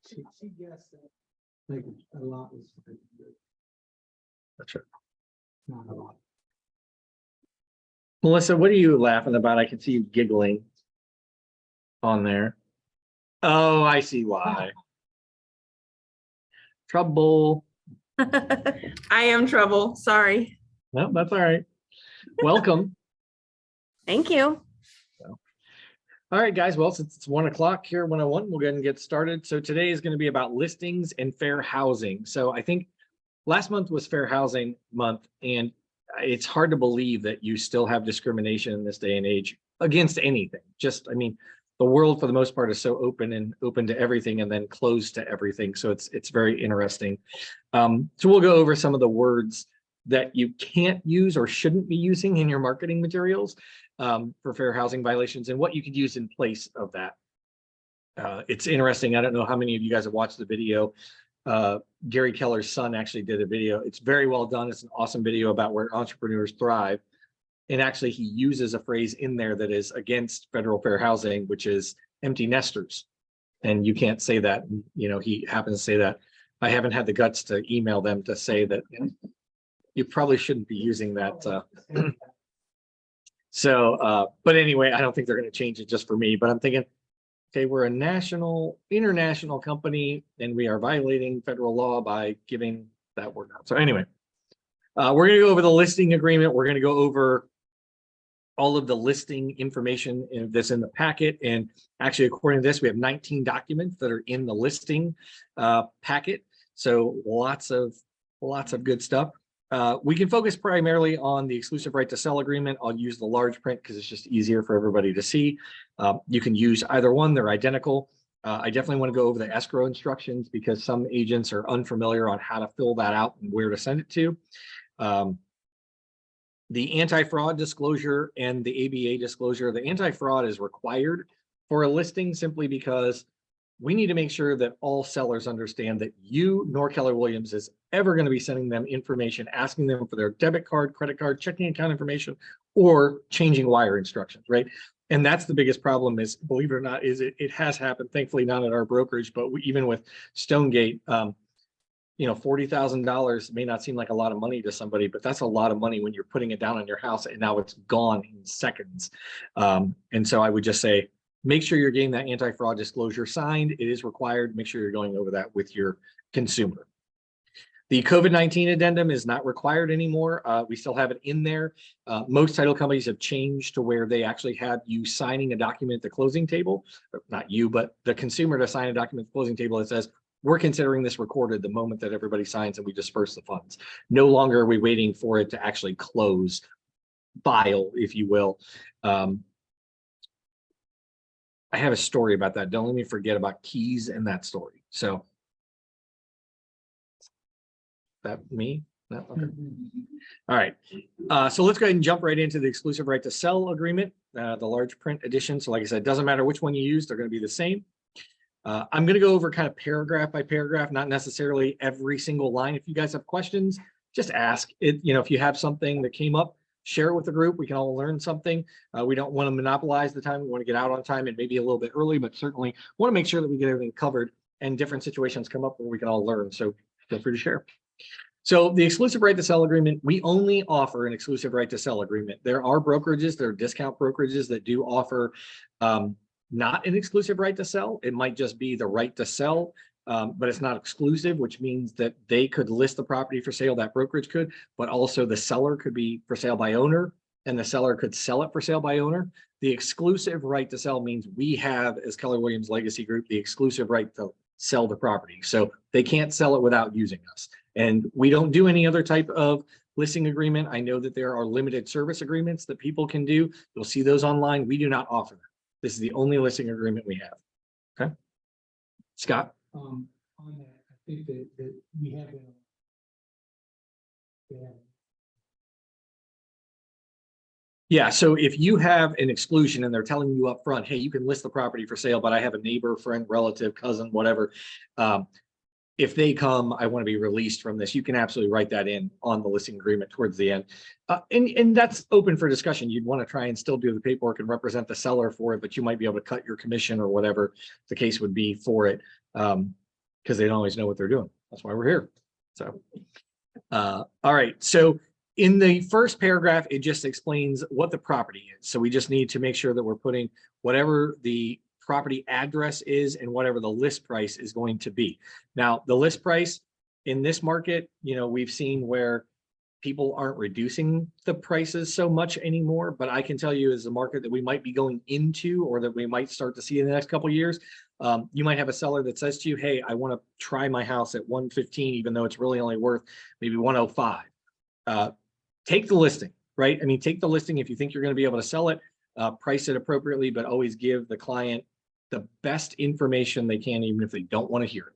She guessed that like a lot was good. That's right. Not a lot. Melissa, what are you laughing about? I can see you giggling on there. Oh, I see why. Trouble. I am trouble. Sorry. No, that's all right. Welcome. Thank you. All right, guys. Well, since it's 1 o'clock here, 101, we'll go ahead and get started. So today is going to be about listings and fair housing. So I think last month was Fair Housing Month, and it's hard to believe that you still have discrimination in this day and age against anything. Just, I mean, the world for the most part is so open to everything and then closed to everything. So it's very interesting. So we'll go over some of the words that you can't use or shouldn't be using in your marketing materials for fair housing violations and what you could use in place of that. It's interesting. I don't know how many of you guys have watched the video. Gary Keller's son actually did a video. It's very well done. It's an awesome video about where entrepreneurs thrive. And actually he uses a phrase in there that is against federal fair housing, which is empty nesters. And you can't say that. You know, he happens to say that. I haven't had the guts to email them to say that you probably shouldn't be using that. But anyway, I don't think they're going to change it just for me, but I'm thinking, okay, we're a international company, and we are violating federal law by giving that word out. So anyway, we're going to go over the listing agreement. We're going to go over all of the listing information that's in the packet. And actually, according to this, we have 19 documents that are in the listing packet. So lots of good stuff. We can focus primarily on the exclusive right to sell agreement. I'll use the large print because it's just easier for everybody to see. You can use either one, they're identical. I definitely want to go over the escrow instructions because some agents are unfamiliar on how to fill that out and where to send it to. The anti-fraud disclosure and the ABA disclosure. The anti-fraud is required for a listing simply because we need to make sure that all sellers understand that you, nor Keller Williams, is ever going to be sending them information, asking them for their debit card, credit card, checking account information, or changing wire instructions, right? And that's the biggest problem is, believe it or not, is it has happened, thankfully not at our brokerage, but even with Stonegate, you know, $40,000 may not seem like a lot of money to somebody, but that's a lot of money when you're putting it down on your house and now it's gone in seconds. And so I would just say, make sure you're getting that anti-fraud disclosure signed. It is required. Make sure you're going over that with your consumer. The COVID-19 addendum is not required anymore. We still have it in there. Most title companies have changed to where they actually have you signing a document at the closing table, not you, but the consumer to sign a document at the closing table that says, we're considering this recorded the moment that everybody signs and we disperse the funds. No longer are we waiting for it to actually close, file, if you will. I have a story about that. Don't let me forget about keys and that story. So that me? No? Okay. All right. So let's go ahead and jump right into the exclusive right to sell agreement, the large print edition. So like I said, it doesn't matter which one you use, they're going to be the same. I'm going to go over kind of paragraph by paragraph, not necessarily every single line. If you guys have questions, just ask it. You know, if you have something that came up, share it with the group. We can all learn something. We don't want to monopolize the time. We want to get out on time and maybe a little bit early, but certainly want to make sure that we get everything covered and different situations come up where we can all learn. So feel free to share. So the exclusive right to sell agreement, we only offer an exclusive right to sell agreement. There are brokerages, there are discount brokerages that do offer not an exclusive right to sell. It might just be the right to sell, but it's not exclusive, which means that they could list the property for sale, that brokerage could, but also the seller could be for sale by owner and the seller could sell it for sale by owner. The exclusive right to sell means we have, as Keller Williams Legacy Group, the exclusive right to sell the property. So they can't sell it without using us. And we don't do any other type of listing agreement. I know that there are limited service agreements that people can do. You'll see those online. We do not offer them. This is the only listing agreement we have. Okay. Scott? On that, I think that we have Yeah, so if you have an exclusion and they're telling you up front, hey, you can list the property for sale, but I have a neighbor, friend, relative, cousin, whatever. If they come, I want to be released from this. You can absolutely write that in on the listing agreement towards the end. And that's open for discussion. You'd want to try and still do the paperwork and represent the seller for it, but you might be able to cut your commission or whatever the case would be for it. because they don't always know what they're doing. That's why we're here. So, all right. So in the first paragraph, it just explains what the property is. So we just need to make sure that we're putting whatever the property address is and whatever the list price is going to be. Now, the list price in this market, we've seen where people aren't reducing the prices so much anymore, but I can tell you as a market that we might be going into, or that we might start to see in the next couple of years, you might have a seller that says to you, hey, I want to try my house at 115, even though it's really only worth maybe 105. Take the listing, right? I mean, take the listing if you think you're going to be able to sell it, price it appropriately, but always give the client the best information they can, even if they don't want to hear it.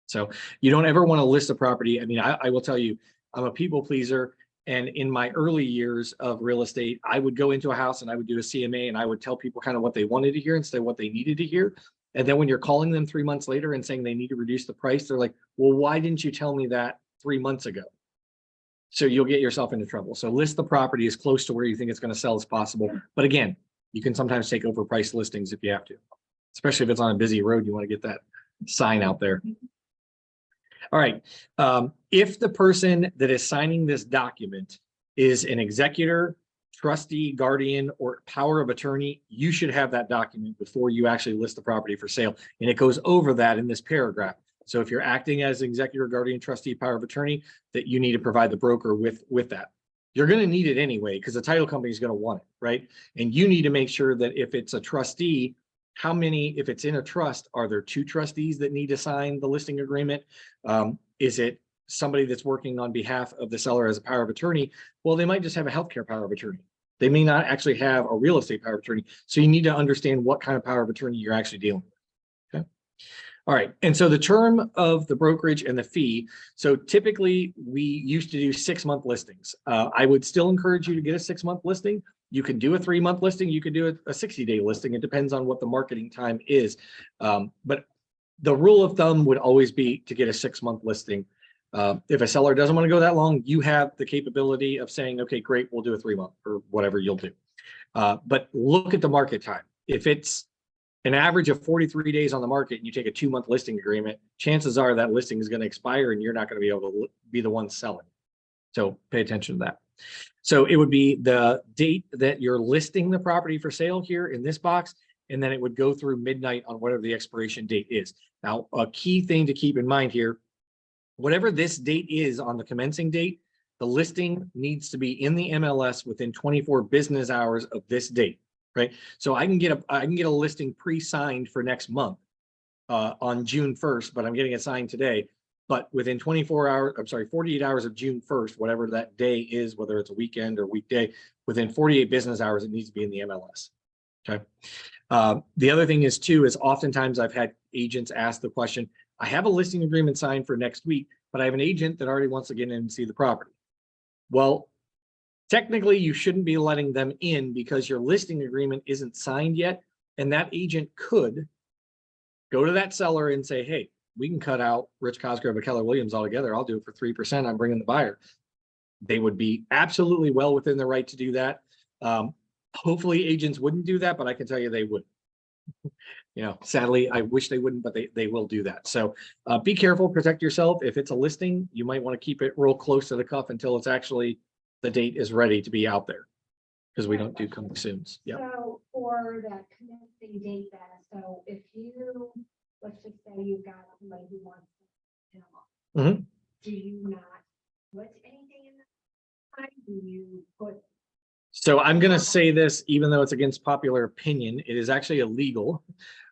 So you don't ever want to list a property. I mean, I will tell you, I'm a people pleaser. And in my early years of real estate, I would go into a house and I would do a CMA and I would tell people kind of what they wanted to hear instead of what they needed to hear. And then when you're calling them 3 months later and saying they need to reduce the price, they're like, well, why didn't you tell me that 3 months ago? So you'll get yourself into trouble. So list the property as close to where you think it's going to sell as possible. But again, you can sometimes take overpriced listings if you have to, especially if it's on a busy road, you want to get that sign out there. All right. If the person that is signing this document is an executor, trustee, guardian, or power of attorney, you should have that document before you actually list the property for sale. And it goes over that in this paragraph. So if you're acting as executor, guardian, trustee, power of attorney, that you need to provide the broker with that. You're going to need it anyway, because the title company is going to want it, right? And you need to make sure that if it's a trustee, if it's in a trust, are there 2 trustees that need to sign the listing agreement? Is it somebody that's working on behalf of the seller as a power of attorney? Well, they might just have a healthcare power of attorney. They may not actually have a real estate power of attorney. So you need to understand what kind of power of attorney you're actually dealing with. Okay. All right. And so the term of the brokerage and the fee. So typically we used to do 6-month listings. I would still encourage you to get a 6-month listing. You can do a 3-month listing. You can do a 60-day listing. It depends on what the marketing time is. But the rule of thumb would always be to get a 6-month listing. If a seller doesn't want to go that long, you have the capability of saying, okay, great, we'll do a 3-month or whatever you'll do. But look at the market time. If it's an average of 43 days on the market and you take a 2-month listing agreement, chances are that listing is going to expire and you're not going to be able to be the one selling. So pay attention to that. So it would be the date that you're listing the property for sale here in this box, and then it would go through midnight on whatever the expiration date is. Now, a key thing to keep in mind here, whatever this date is on the commencing date, the listing needs to be in the MLS within 24 business hours of this date, right? So I can get a listing pre-signed for next month on June 1st, but I'm getting it signed today. But within 48 hours of June 1st, whatever that day is, whether it's a weekend or weekday, within 48 business hours, it needs to be in the MLS. Okay. The other thing is too, is oftentimes I've had agents ask the question, I have a listing agreement signed for next week, but I have an agent that already wants to get in and see the property. Well, technically you shouldn't be letting them in because your listing agreement isn't signed yet. And that agent could go to that seller and say, hey, we can cut out Rich Cosgrove or Keller Williams altogether. I'll do it for 3%. I'm bringing the buyer. They would be absolutely well within the right to do that. Hopefully agents wouldn't do that, but I can tell you they would. Sadly, I wish they wouldn't, but they will do that. So be careful, protect yourself. If it's a listing, you might want to keep it real close to the cuff until it's actually the date is ready to be out there, because we don't do coming soons. Yeah. So for that commencing date then, so if you, let's just say you've got somebody who wants to demo, Mhm. do you not put anything in the time? Do you put? So I'm going to say this, even though it's against popular opinion, it is actually illegal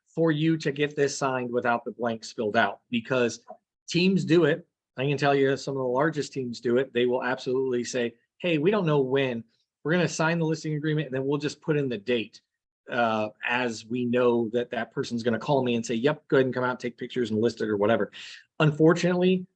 for you to get this signed without the blanks filled out, because teams do it. I can tell you some of the largest teams do it. They will absolutely say, hey, we don't know when. We're going to sign the listing agreement and then we'll just put in the date as we know that that person's going to call me and say, yep, go ahead and come out, take pictures and list it or whatever. Unfortunately,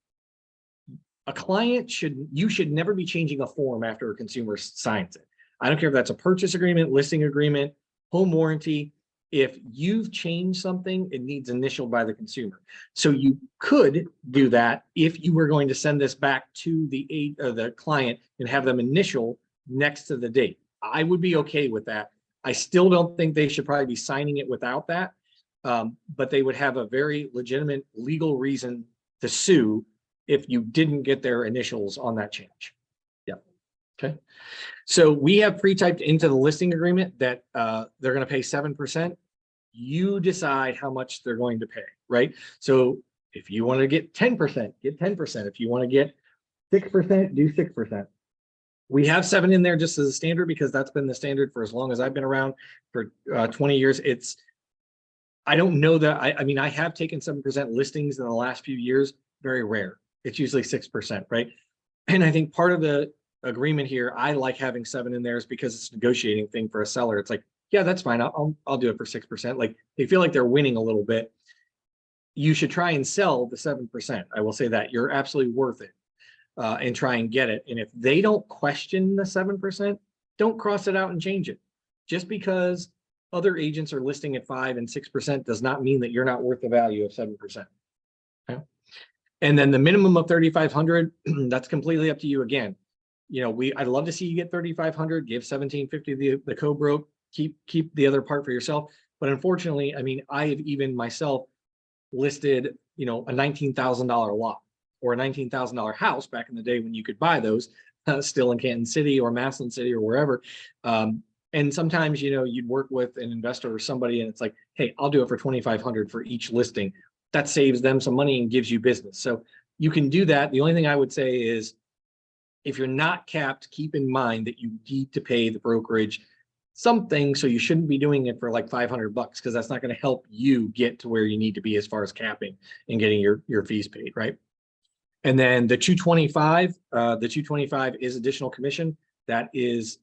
a client you should never be changing a form after a consumer signs it. I don't care if that's a purchase agreement, listing agreement, home warranty. If you've changed something, it needs initialed by the consumer. So you could do that if you were going to send this back to the client and have them initial next to the date. I would be okay with that. I still don't think they should probably be signing it without that. But they would have a very legitimate legal reason to sue if you didn't get their initials on that change. Yeah. Okay. So we have pre-typed into the listing agreement that they're going to pay 7%. You decide how much they're going to pay, right? So if you want to get 10%, get 10%. If you want to get 6%, do 6%. We have 7 in there just as a standard because that's been the standard for as long as I've been around, for 20 years. I don't know that, I mean, I have taken 7% listings in the last few years, very rare. It's usually 6%, right? And I think part of the agreement here, I like having 7 in there is because it's a negotiating thing for a seller. It's like, yeah, that's fine. I'll do it for 6%. Like they feel like they're winning a little bit. You should try and sell the 7%. I will say that you're absolutely worth it, and try and get it. And if they don't question the 7%, don't cross it out and change it. Just because other agents are listing at 5 and 6% does not mean that you're not worth the value of 7%. Okay. And then the minimum of 3,500, that's completely up to you again. You know, I'd love to see you get 3,500, give 1,750 the co-broke, keep the other part for yourself. But unfortunately, I mean, I have even myself listed, you know, a $19,000 lot or a $19,000 house back in the day when you could buy those, still in Canton City or Massillon City or wherever. And sometimes, you know, you'd work with an investor or somebody and it's like, hey, I'll do it for 2,500 for each listing. That saves them some money and gives you business. So you can do that. The only thing I would say is if you're not capped, keep in mind that you need to pay the brokerage something. So you shouldn't be doing it for like $500 because that's not going to help you get to where you need to be as far as capping and getting your fees paid, right? And then the 225, is additional commission. That is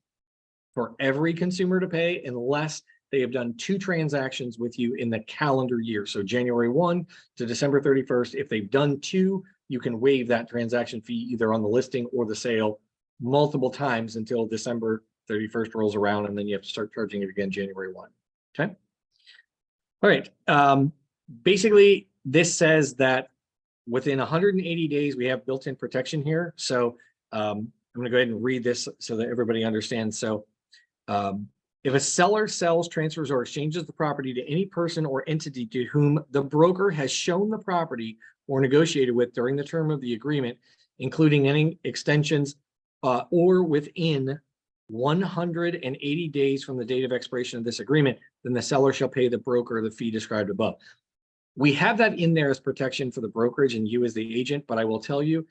for every consumer to pay unless they have done 2 transactions with you in the calendar year. So January 1 to December 31st, if they've done 2, you can waive that transaction fee either on the listing or the sale multiple times until December 31st rolls around, and then you have to start charging it again January 1. Okay. All right. Basically, this says that within 180 days, we have built-in protection here. So I'm going to go ahead and read this so that everybody understands. So if a seller sells, transfers, or exchanges the property to any person or entity to whom the broker has shown the property or negotiated with during the term of the agreement, including any extensions, or within 180 days from the date of expiration of this agreement, then the seller shall pay the broker the fee described above. We have that in there as protection for the brokerage and you as the agent, but I will tell you,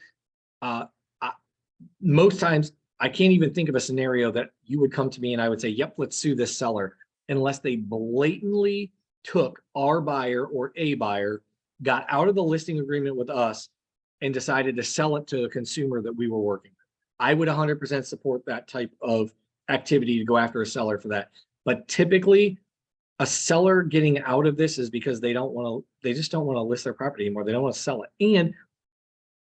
most times I can't even think of a scenario that you would come to me and I would say, yep, let's sue this seller, unless they blatantly took our buyer or a buyer, got out of the listing agreement with us and decided to sell it to a consumer that we were working with. I would 100% support that type of activity to go after a seller for that. But typically a seller getting out of this is because they just don't want to list their property anymore. They don't want to sell it. And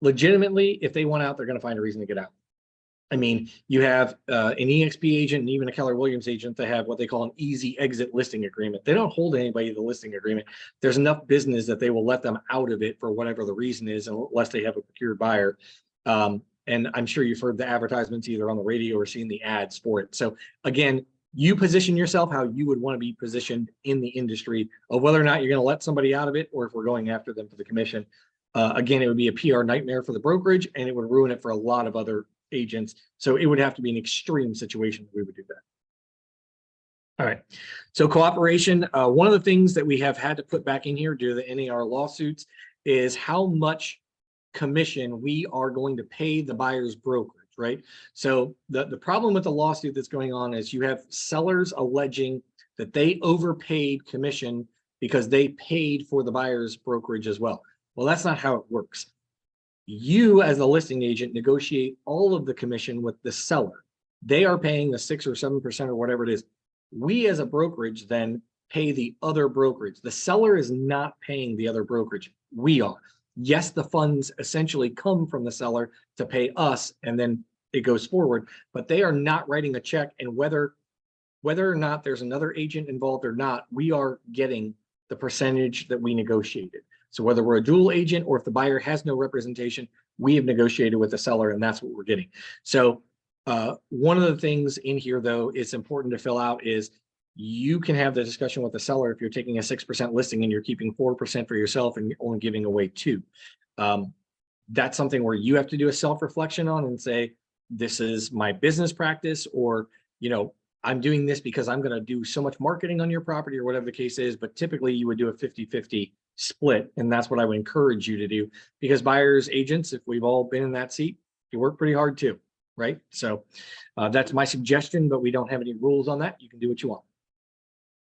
legitimately, if they want out, they're going to find a reason to get out. I mean, you have an EXP agent and even a Keller Williams agent that have what they call an easy exit listing agreement. They don't hold anybody to the listing agreement. There's enough business that they will let them out of it for whatever the reason is, unless they have a procured buyer. And I'm sure you've heard the advertisements either on the radio or seen the ads for it. So again, you position yourself how you would want to be positioned in the industry of whether or not you're going to let somebody out of it or if we're going after them for the commission. Again, it would be a PR nightmare for the brokerage and it would ruin it for a lot of other agents. So it would have to be an extreme situation that we would do that. All right. So cooperation, one of the things that we have had to put back in here due to the NAR lawsuits is how much commission we are going to pay the buyer's brokerage, right? So the problem with the lawsuit that's going on is you have sellers alleging that they overpaid commission because they paid for the buyer's brokerage as well. Well, that's not how it works. You as the listing agent negotiate all of the commission with the seller. They are paying the 6 or 7% or whatever it is. We as a brokerage then pay the other brokerage. The seller is not paying the other brokerage. We are. Yes, the funds essentially come from the seller to pay us and then it goes forward, but they are not writing a check, and whether or not there's another agent involved or not, we are getting the percentage that we negotiated. So whether we're a dual agent or if the buyer has no representation, we have negotiated with the seller and that's what we're getting. So one of the things in here though, it's important to fill out is you can have the discussion with the seller if you're taking a 6% listing and you're keeping 4% for yourself and you're only giving away 2. That's something where you have to do a self-reflection on and say, this is my business practice, or, you know, I'm doing this because I'm going to do so much marketing on your property or whatever the case is. But typically you would do a 50-50 split. And that's what I would encourage you to do, because buyers agents, if we've all been in that seat, you work pretty hard too. Right. So that's my suggestion, but we don't have any rules on that. You can do what you want.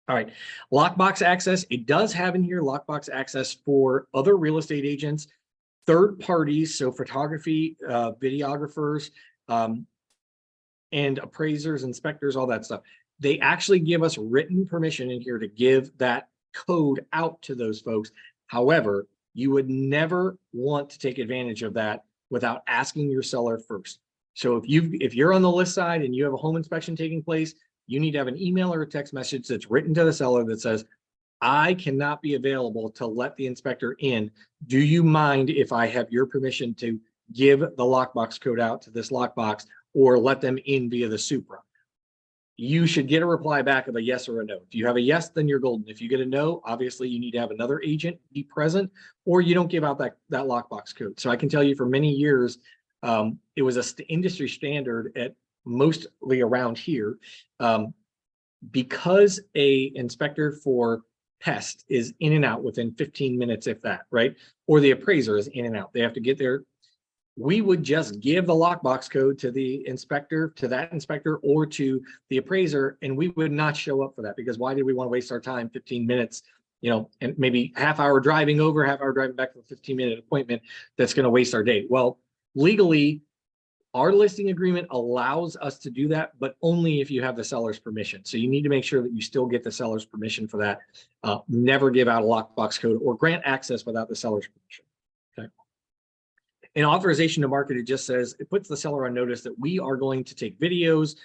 All right. Lockbox access. It does have in here lockbox access for other real estate agents, third parties. So photography, videographers, and appraisers, inspectors, all that stuff. They actually give us written permission in here to give that code out to those folks. However, you would never want to take advantage of that without asking your seller first. So if you're on the list side and you have a home inspection taking place, you need to have an email or a text message that's written to the seller that says, I cannot be available to let the inspector in. Do you mind if I have your permission to give the lockbox code out to this lockbox, or let them in via the Supra? You should get a reply back of a yes or a no. If you have a yes, then you're golden. If you get a no, obviously you need to have another agent be present, or you don't give out that lockbox code. So I can tell you for many years, it was an industry standard at mostly around here, because a inspector for pest is in and out within 15 minutes, if that, right? Or the appraiser is in and out. They have to get there. We would just give the lockbox code to the inspector, to that inspector, or to the appraiser, and we would not show up for that, because why did we want to waste our time 15 minutes, you know, and maybe half hour driving over, half hour driving back to a 15-minute appointment that's going to waste our day? Well, legally, our listing agreement allows us to do that, but only if you have the seller's permission. So you need to make sure that you still get the seller's permission for that. Never give out a lockbox code or grant access without the seller's permission. Okay. An authorization to market, it just says, it puts the seller on notice that we are going to take videos.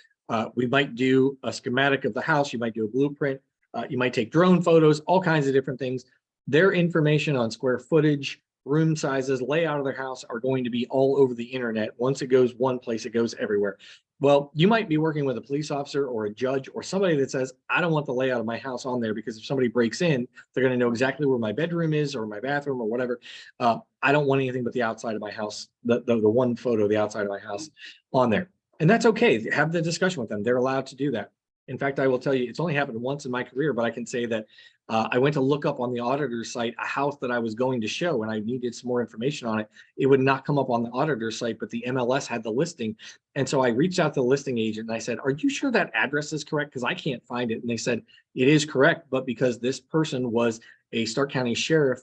We might do a schematic of the house. You might do a blueprint. You might take drone photos, all kinds of different things. Their information on square footage, room sizes, layout of their house are going to be all over the internet. Once it goes one place, it goes everywhere. Well, you might be working with a police officer or a judge or somebody that says, I don't want the layout of my house on there, because if somebody breaks in, they're going to know exactly where my bedroom is or my bathroom or whatever. I don't want anything but the outside of my house, the one photo of the outside of my house on there. And that's okay. Have the discussion with them. They're allowed to do that. In fact, I will tell you, it's only happened once in my career, but I can say that I went to look up on the auditor's site a house that I was going to show, and I needed some more information on it. It would not come up on the auditor's site, but the MLS had the listing. And so I reached out to the listing agent and I said, are you sure that address is correct? Because I can't find it. And they said, it is correct, but because this person was a Stark County Sheriff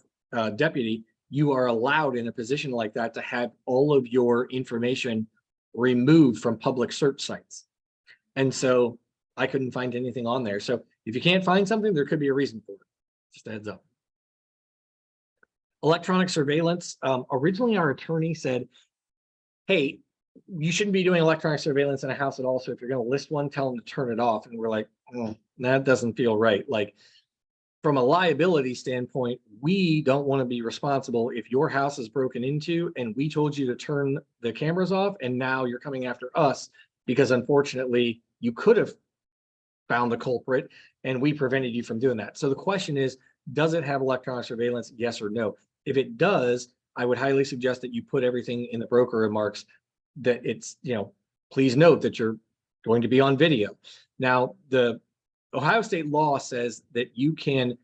deputy, you are allowed in a position like that to have all of your information removed from public search sites. And so I couldn't find anything on there. So if you can't find something, there could be a reason for it. Just a heads up. Electronic surveillance. Originally, our attorney said, hey, you shouldn't be doing electronic surveillance in a house at all. So if you're going to list one, tell them to turn it off. And we're like, that doesn't feel right. Like, from a liability standpoint, we don't want to be responsible if your house is broken into and we told you to turn the cameras off, and now you're coming after us because unfortunately you could have found the culprit and we prevented you from doing that. So the question is, does it have electronic surveillance? Yes or no? If it does, I would highly suggest that you put everything in the broker remarks that it's, you know, please note that you're going to be on video. Now, the Ohio state law says that you can't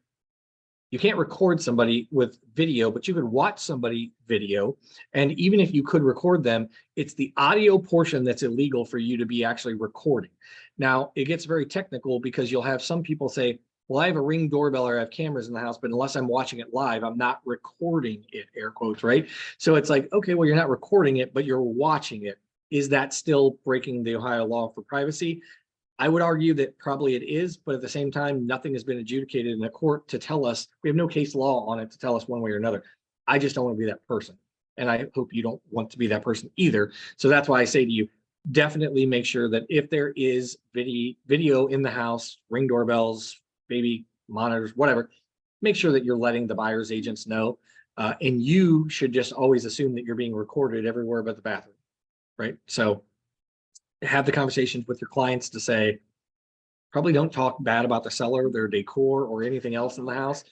record somebody with video, but you could watch somebody video. And even if you could record them, it's the audio portion that's illegal for you to be actually recording. Now, it gets very technical because you'll have some people say, well, I have a Ring doorbell or I have cameras in the house, but unless I'm watching it live, I'm not recording it, air quotes, right? So it's like, okay, well, you're not recording it, but you're watching it. Is that still breaking the Ohio law for privacy? I would argue that probably it is, but at the same time, nothing has been adjudicated in a court to tell us. We have no case law on it to tell us one way or another. I just don't want to be that person. And I hope you don't want to be that person either. So that's why I say to you, definitely make sure that if there is video in the house, Ring doorbells, baby monitors, whatever, make sure that you're letting the buyer's agents know. And you should just always assume that you're being recorded everywhere but the bathroom, right? So have the conversations with your clients to say, Probably don't talk bad about the seller, their decor, or anything else in the house.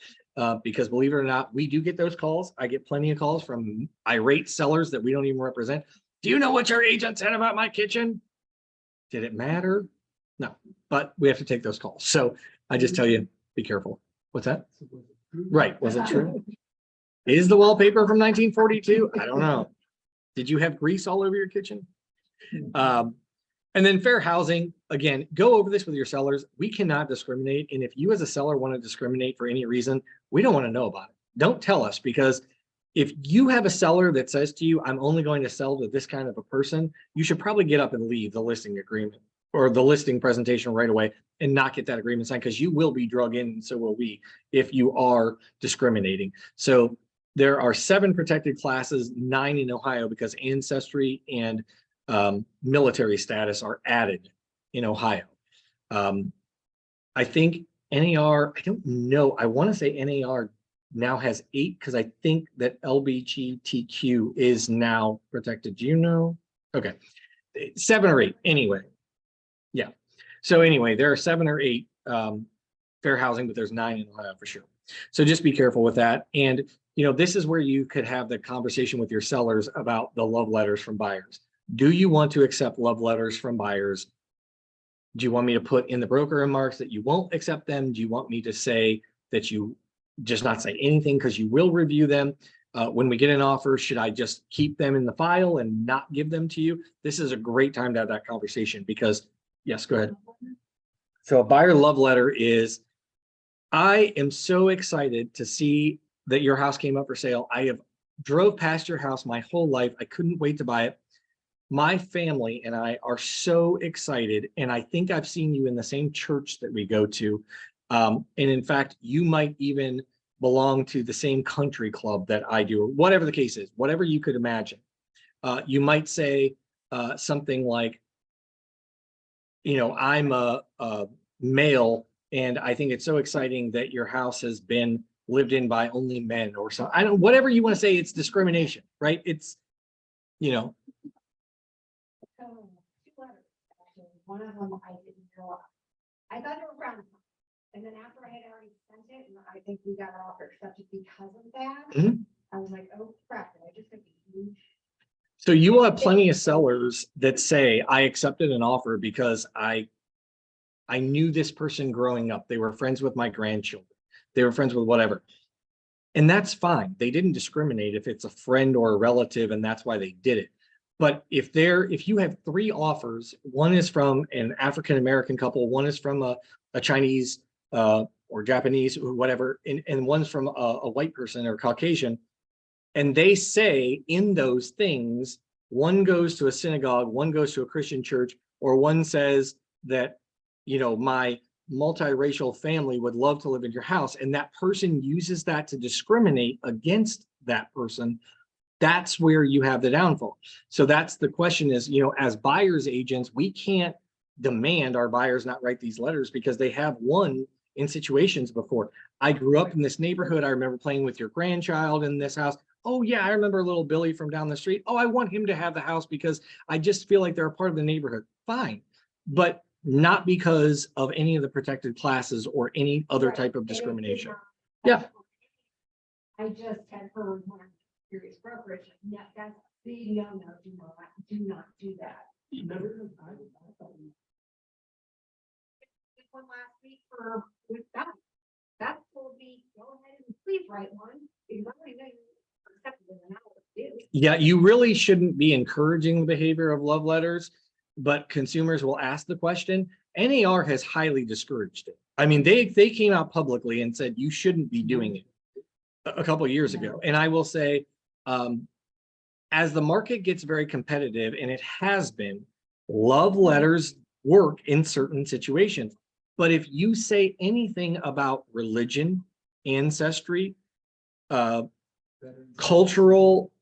Because believe it or not, we do get those calls. I get plenty of calls from irate sellers that we don't even represent. Do you know what your agent said about my kitchen? Did it matter? No, but we have to take those calls. So I just tell you, be careful. What's that? Right, was it true? Is the wallpaper from 1942? I don't know. Did you have grease all over your kitchen? And then fair housing, again, go over this with your sellers. We cannot discriminate. And if you as a seller want to discriminate for any reason, we don't want to know about it. Don't tell us, because if you have a seller that says to you, I'm only going to sell to this kind of a person, you should probably get up and leave the listing agreement or the listing presentation right away and not get that agreement signed, because you will be drug in, and so will we, if you are discriminating. So there are 7 protected classes, 9 in Ohio, because ancestry and military status are added in Ohio. I think NAR, I don't know, I want to say NAR now has 8, because I think that LGBTQ is now protected. Do you know? Okay, 7 or 8 anyway. Yeah. So anyway, there are 7 or 8 fair housing, but there's 9 in Ohio for sure. So just be careful with that. And this is where you could have the conversation with your sellers about the love letters from buyers. Do you want to accept love letters from buyers? Do you want me to put in the broker remarks that you won't accept them? Do you want me to say that you just not say anything because you will review them? When we get an offer, should I just keep them in the file and not give them to you? This is a great time to have that conversation, because yes, go ahead. So a buyer love letter is, I am so excited to see that your house came up for sale. I have drove past your house my whole life. I couldn't wait to buy it. My family and I are so excited. And I think I've seen you in the same church that we go to. And in fact, you might even belong to the same country club that I do, or whatever the case is, whatever you could imagine. You might say something like, I'm a male, and I think it's so exciting that your house has been lived in by only men, or so. I don't, whatever you want to say, it's discrimination, right? It's, So 2 letters, actually. One of them I didn't know. I thought they were brown. And then after I had already sent it, and I think we got an offer accepted because of that, Mhm. I was like, oh crap, did I just get a huge. So you will have plenty of sellers that say, I accepted an offer because I knew this person growing up. They were friends with my grandchildren. They were friends with whatever. And that's fine. They didn't discriminate if it's a friend or a relative, and that's why they did it. But if you have 3 offers, one is from an African-American couple, one is from a Chinese or Japanese or whatever, and one's from a white person or Caucasian, and they say in those things, one goes to a synagogue, one goes to a Christian church, or one says that, my multiracial family would love to live in your house, and that person uses that to discriminate against that person, that's where you have the downfall. So that's the question is, as buyers agents, we can't demand our buyers not write these letters because they have won in situations before. I grew up in this neighborhood. I remember playing with your grandchild in this house. Oh yeah, I remember little Billy from down the street. Oh, I want him to have the house because I just feel like they're a part of the neighborhood. Fine, but not because of any of the protected classes or any other type of discrimination. Yeah. I just had heard one of the serious brokerage, yeah, that's the no, do not do that. This one last week for with that. That told me, go ahead and please write one. Because I already know you accepted it and I will do. Yeah, you really shouldn't be encouraging the behavior of love letters, but consumers will ask the question. NAR has highly discouraged it. I mean, they came out publicly and said you shouldn't be doing it a couple of years ago. And I will say, as the market gets very competitive, and it has been, love letters work in certain situations. But if you say anything about religion, ancestry, cultural,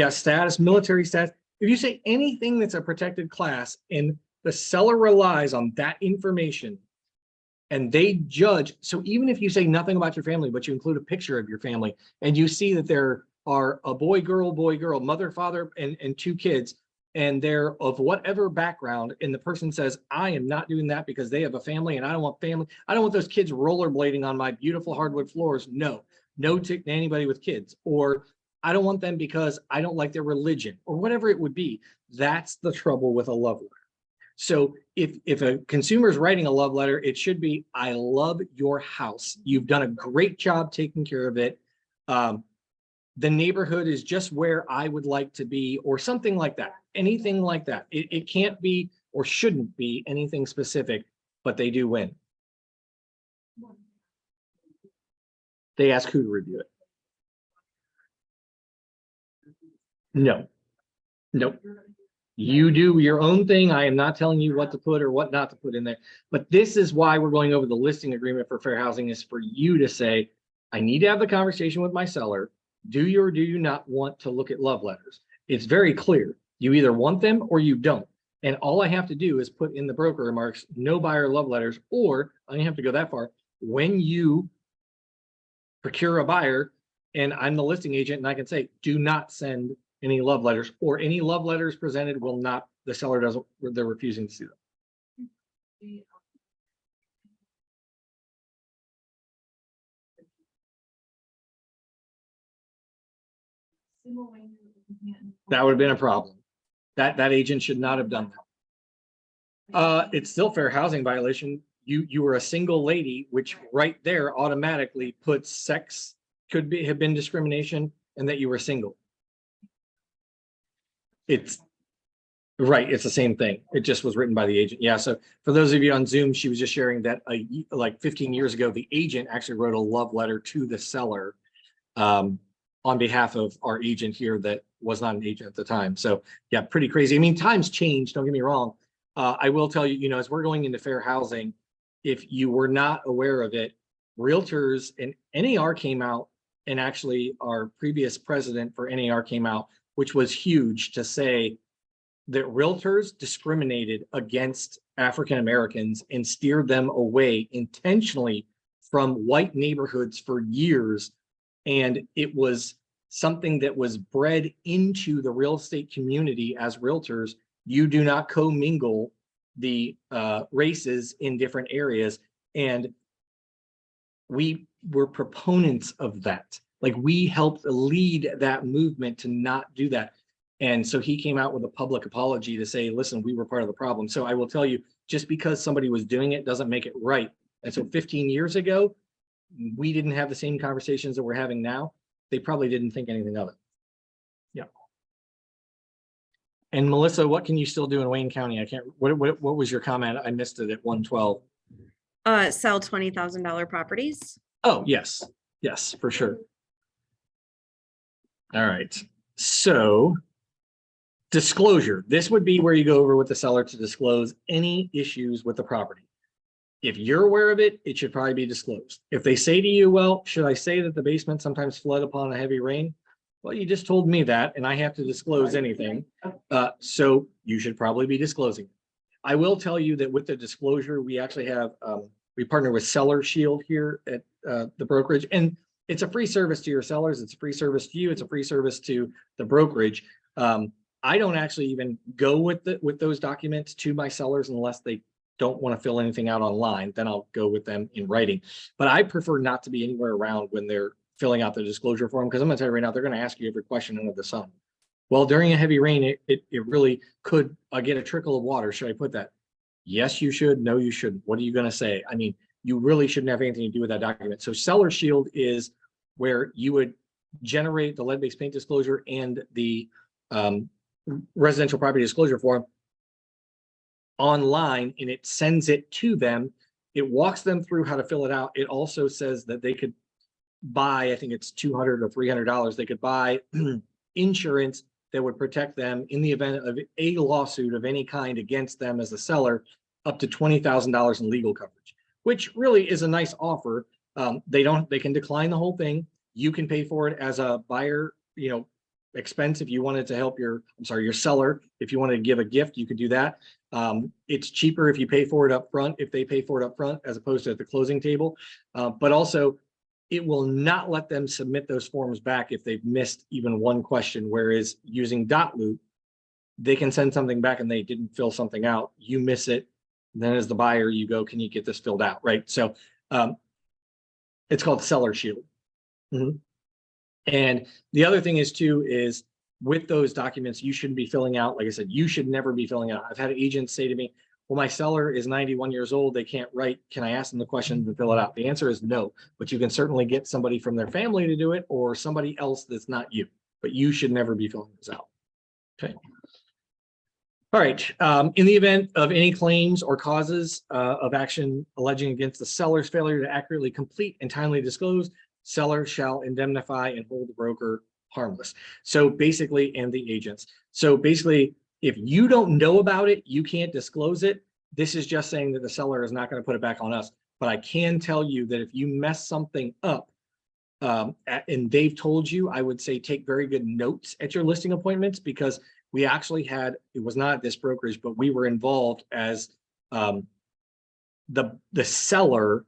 status, military status, if you say anything that's a protected class and the seller relies on that information and they judge, so even if you say nothing about your family, but you include a picture of your family and you see that there are a boy, girl, mother, father, and 2 kids, and they're of whatever background, and the person says, I am not doing that because they have a family and I don't want family. I don't want those kids rollerblading on my beautiful hardwood floors. No to anybody with kids. Or I don't want them because I don't like their religion, or whatever it would be. That's the trouble with a love letter. So if a consumer is writing a love letter, it should be, I love your house. You've done a great job taking care of it. The neighborhood is just where I would like to be, or something like that. Anything like that. It can't be or shouldn't be anything specific, but they do win. They ask who to review it. No. Nope. You do your own thing. I am not telling you what to put or what not to put in there. But this is why we're going over the listing agreement for fair housing, is for you to say, I need to have the conversation with my seller. Do you or do you not want to look at love letters? It's very clear. You either want them or you don't. And all I have to do is put in the broker remarks, no buyer love letters, or I don't have to go that far. When you procure a buyer and I'm the listing agent, and I can say, do not send any love letters, or any love letters presented will not, the seller doesn't, they're refusing to see them. That would have been a problem. That agent should not have done that. It's still fair housing violation. You were a single lady, which right there automatically puts sex could have been discrimination, and that you were single. It's right. It's the same thing. It just was written by the agent. Yeah. So for those of you on Zoom, she was just sharing that like 15 years ago, the agent actually wrote a love letter to the seller on behalf of our agent here that was not an agent at the time. So yeah, pretty crazy. I mean, times change. Don't get me wrong. I will tell you, as we're going into fair housing, if you were not aware of it, realtors and NAR came out, and actually our previous president for NAR came out, which was huge, to say that realtors discriminated against African Americans and steered them away intentionally from white neighborhoods for years. And it was something that was bred into the real estate community as realtors. You do not commingle the races in different areas. And we were proponents of that. Like, we helped lead that movement to not do that. And so he came out with a public apology to say, listen, we were part of the problem. So I will tell you, just because somebody was doing it doesn't make it right. And so 15 years ago, we didn't have the same conversations that we're having now. They probably didn't think anything of it. Yeah. And Melissa, what can you still do in Wayne County? I can't, what was your comment? I missed it at 112. Sell $20,000 properties. Oh, yes. Yes, for sure. All right. So disclosure, this would be where you go over with the seller to disclose any issues with the property. If you're aware of it, it should probably be disclosed. If they say to you, well, should I say that the basement sometimes flood upon a heavy rain? Well, you just told me that, and I have to disclose anything. So you should probably be disclosing. I will tell you that with the disclosure, we actually have, we partner with Seller Shield here at the brokerage, and it's a free service to your sellers. It's a free service to you. It's a free service to the brokerage. I don't actually even go with those documents to my sellers unless they don't want to fill anything out online. Then I'll go with them in writing. But I prefer not to be anywhere around when they're filling out the disclosure form, because I'm going to tell you right now, they're going to ask you every question under the sun. Well, during a heavy rain, it really could get a trickle of water. Should I put that? Yes, you should. No, you shouldn't. What are you going to say? I mean, you really shouldn't have anything to do with that document. So Seller Shield is where you would generate the lead-based paint disclosure and the residential property disclosure form online, and it sends it to them. It walks them through how to fill it out. It also says that they could buy, I think it's $200 or $300, they could buy insurance that would protect them in the event of a lawsuit of any kind against them as a seller, up to $20,000 in legal coverage, which really is a nice offer. They can decline the whole thing. You can pay for it as a buyer, expense. If you wanted to help your seller, if you wanted to give a gift, you could do that. It's cheaper if you pay for it up front, if they pay for it up front, as opposed to at the closing table. But also, it will not let them submit those forms back if they've missed even one question, whereas using .loop, they can send something back and they didn't fill something out, you miss it. Then as the buyer, you go, can you get this filled out, right? So it's called seller shield. Mhm. And the other thing is too, is with those documents, you shouldn't be filling out, like I said, you should never be filling out. I've had agents say to me, well, my seller is 91 years old, they can't write. Can I ask them the question to fill it out? The answer is no, but you can certainly get somebody from their family to do it or somebody else that's not you, but you should never be filling this out. Okay. All right. In the event of any claims or causes of action alleging against the seller's failure to accurately complete and timely disclose, seller shall indemnify and hold the broker harmless. So basically, and the agents. So basically, if you don't know about it, you can't disclose it. This is just saying that the seller is not going to put it back on us. But I can tell you that if you mess something up and they've told you, I would say take very good notes at your listing appointments, because we actually had, it was not this brokerage, but we were involved as the seller,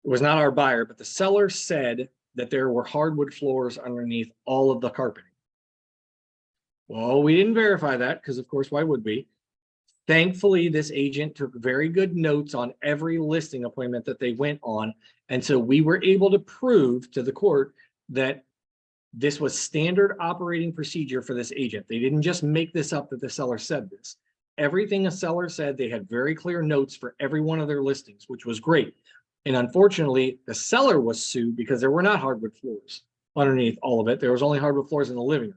it was not our buyer, but the seller said that there were hardwood floors underneath all of the carpeting. Well, we didn't verify that because, of course, why would we? Thankfully, this agent took very good notes on every listing appointment that they went on. And so we were able to prove to the court that this was standard operating procedure for this agent. They didn't just make this up that the seller said this. Everything a seller said, they had very clear notes for every one of their listings, which was great. And unfortunately, the seller was sued because there were not hardwood floors underneath all of it. There was only hardwood floors in the living room.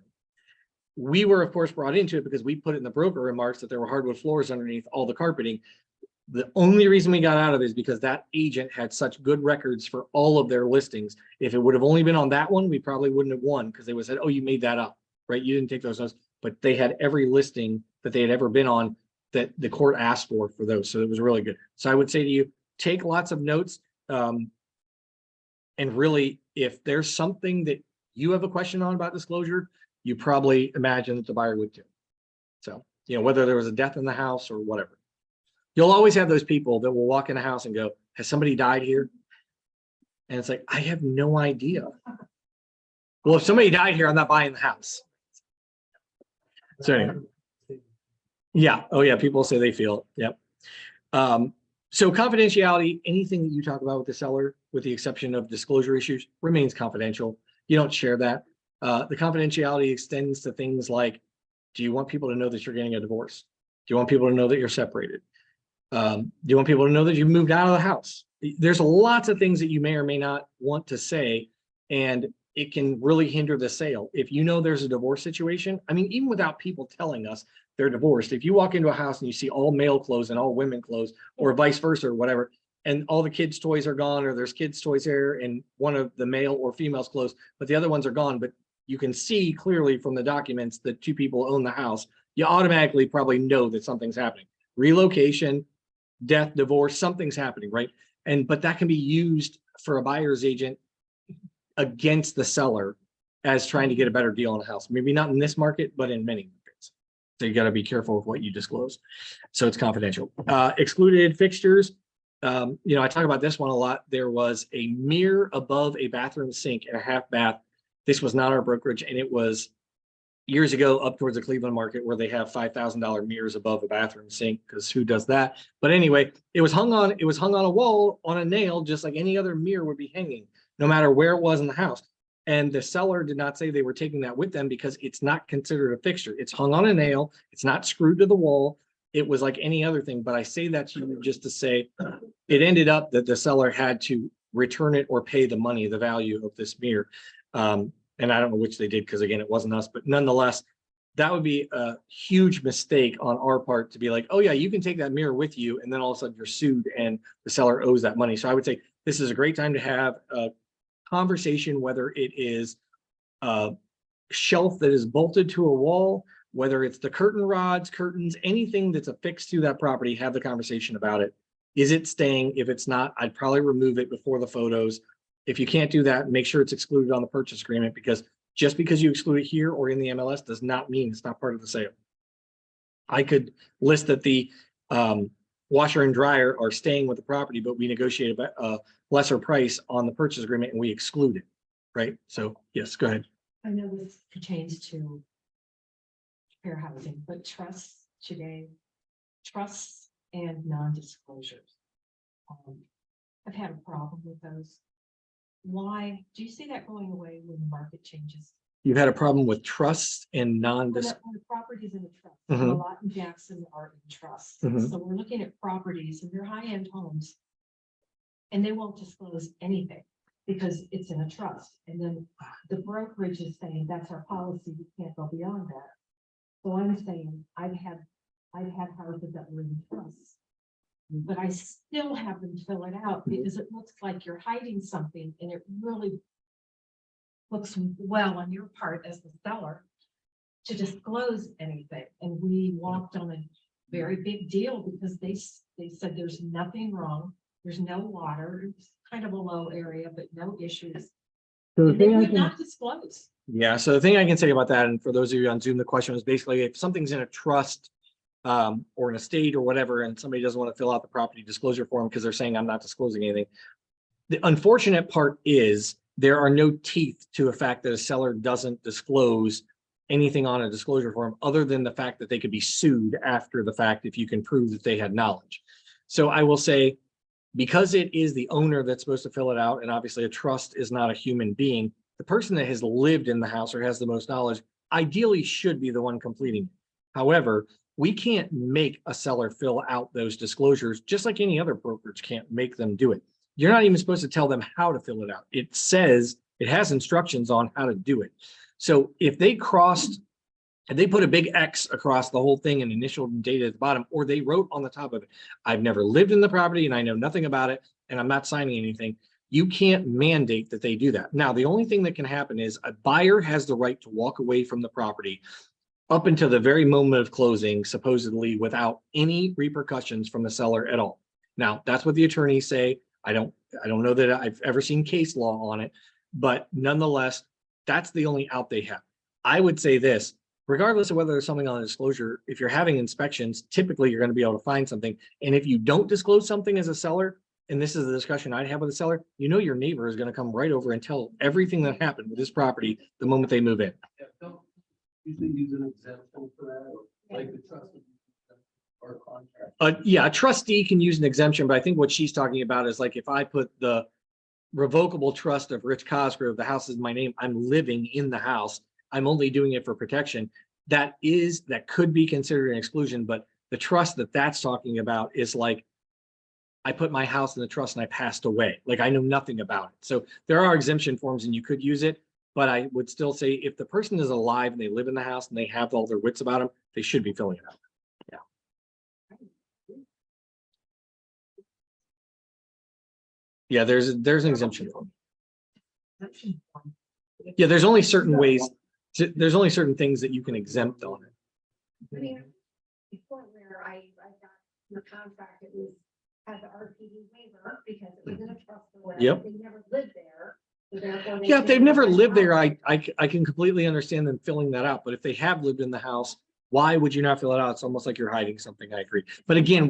We were, of course, brought into it because we put it in the broker remarks that there were hardwood floors underneath all the carpeting. The only reason we got out of it is because that agent had such good records for all of their listings. If it would have only been on that one, we probably wouldn't have won, because they would have said, oh, you made that up, right? You didn't take those notes. But they had every listing that they had ever been on that the court asked for those. So it was really good. So I would say to you, take lots of notes. And really, if there's something that you have a question on about disclosure, you probably imagine that the buyer would too. So, you know, whether there was a death in the house or whatever. You'll always have those people that will walk in a house and go, has somebody died here? And it's like, I have no idea. Well, if somebody died here, I'm not buying the house. So anyway. Yeah. Oh yeah. People say they feel it. Yep. So confidentiality, anything that you talk about with the seller, with the exception of disclosure issues, remains confidential. You don't share that. The confidentiality extends to things like, do you want people to know that you're getting a divorce? Do you want people to know that you're separated? Do you want people to know that you moved out of the house? There's lots of things that you may or may not want to say, and it can really hinder the sale. If you know there's a divorce situation, I mean, even without people telling us they're divorced, if you walk into a house and you see all male clothes and all women clothes, or vice versa or whatever, and all the kids' toys are gone, or there's kids' toys there and one of the male or female's clothes, but the other ones are gone, but you can see clearly from the documents that two people own the house, you automatically probably know that something's happening. Relocation, death, divorce, something's happening, right? But that can be used for a buyer's agent against the seller as trying to get a better deal on a house. Maybe not in this market, but in many markets. So you got to be careful with what you disclose. So it's confidential. Excluded fixtures. You know, I talk about this one a lot. There was a mirror above a bathroom sink in a half bath. This was not our brokerage, and it was years ago up towards the Cleveland market where they have $5,000 mirrors above a bathroom sink, because who does that? But anyway, it was hung on a wall on a nail, just like any other mirror would be hanging, no matter where it was in the house. And the seller did not say they were taking that with them because it's not considered a fixture. It's hung on a nail. It's not screwed to the wall. It was like any other thing. But I say that to you just to say it ended up that the seller had to return it or pay the money, the value of this mirror. And I don't know which they did, because again, it wasn't us, but nonetheless, that would be a huge mistake on our part to be like, oh yeah, you can take that mirror with you. And then all of a sudden you're sued and the seller owes that money. So I would say this is a great time to have a conversation, whether it is a shelf that is bolted to a wall, whether it's the curtain rods, curtains, anything that's affixed to that property, have the conversation about it. Is it staying? If it's not, I'd probably remove it before the photos. If you can't do that, make sure it's excluded on the purchase agreement, because just because you exclude it here or in the MLS does not mean it's not part of the sale. I could list that the washer and dryer are staying with the property, but we negotiated a lesser price on the purchase agreement and we exclude it, right? So yes, go ahead. I know this pertains to fair housing, but trusts today, trusts and non-disclosures. I've had a problem with those. Why, do you see that going away when the market changes? You've had a problem with trusts and When the properties in a trust, a Mhm. lot in Jackson are in trusts, Mhm. so we're looking at properties and they're high-end homes. And they won't disclose anything because it's in a trust, and then the brokerage is saying that's our policy, we can't go beyond that. So I'm saying, I've had houses that were in trusts. But I still have them fill it out because it looks like you're hiding something, and it really looks well on your part as the seller to disclose anything. And we walked on a very big deal because they said there's nothing wrong. There's no water. It's kind of a low area, but no issues. So the And they thing I would can, not disclose. Yeah, so the thing I can say about that, and for those of you on Zoom, the question was basically if something's in a trust or an estate or whatever, and somebody doesn't want to fill out the property disclosure form because they're saying I'm not disclosing anything. The unfortunate part is there are no teeth to a fact that a seller doesn't disclose anything on a disclosure form other than the fact that they could be sued after the fact if you can prove that they had knowledge. So I will say, because it is the owner that's supposed to fill it out, and obviously a trust is not a human being, the person that has lived in the house or has the most knowledge ideally should be the one completing it. However, we can't make a seller fill out those disclosures, just like any other brokerage can't make them do it. You're not even supposed to tell them how to fill it out. It says, it has instructions on how to do it. So if they put a big X across the whole thing and initial and date at the bottom, or they wrote on the top of it, I've never lived in the property and I know nothing about it and I'm not signing anything, you can't mandate that they do that. Now, the only thing that can happen is a buyer has the right to walk away from the property up until the very moment of closing, supposedly without any repercussions from the seller at all. Now, that's what the attorneys say. I don't know that I've ever seen case law on it, but nonetheless, that's the only out they have. I would say this, regardless of whether there's something on a disclosure, if you're having inspections, typically you're going to be able to find something. And if you don't disclose something as a seller, and this is the discussion I'd have with the seller, you know your neighbor is going to come right over and tell everything that happened with this property the moment they move in. usually use an exemption for that, or like the trust or contract. Yeah, a trustee can use an exemption, but I think what she's talking about is like if I put the revocable trust of Rich Cosgrove, the house is my name, I'm living in the house, I'm only doing it for protection. That could be considered an exclusion, but the trust that that's talking about is like, I put my house in the trust and I passed away. Like I know nothing about it. So there are exemption forms and you could use it, but I would still say if the person is alive and they live in the house and they have all their wits about them, they should be filling it out. Yeah, there's an exemption form. Yeah, there's only certain ways, there's only certain things that you can exempt on it. I mean, before where I got the contract, it was, had the RPD waiver because it was in a trust or whatever. Yep. They never lived there. So therefore they Yeah, if they've couldn't never find lived there, out. I can completely understand them filling that out. But if they have lived in the house, why would you not fill it out? It's almost like you're hiding something. I agree. But again,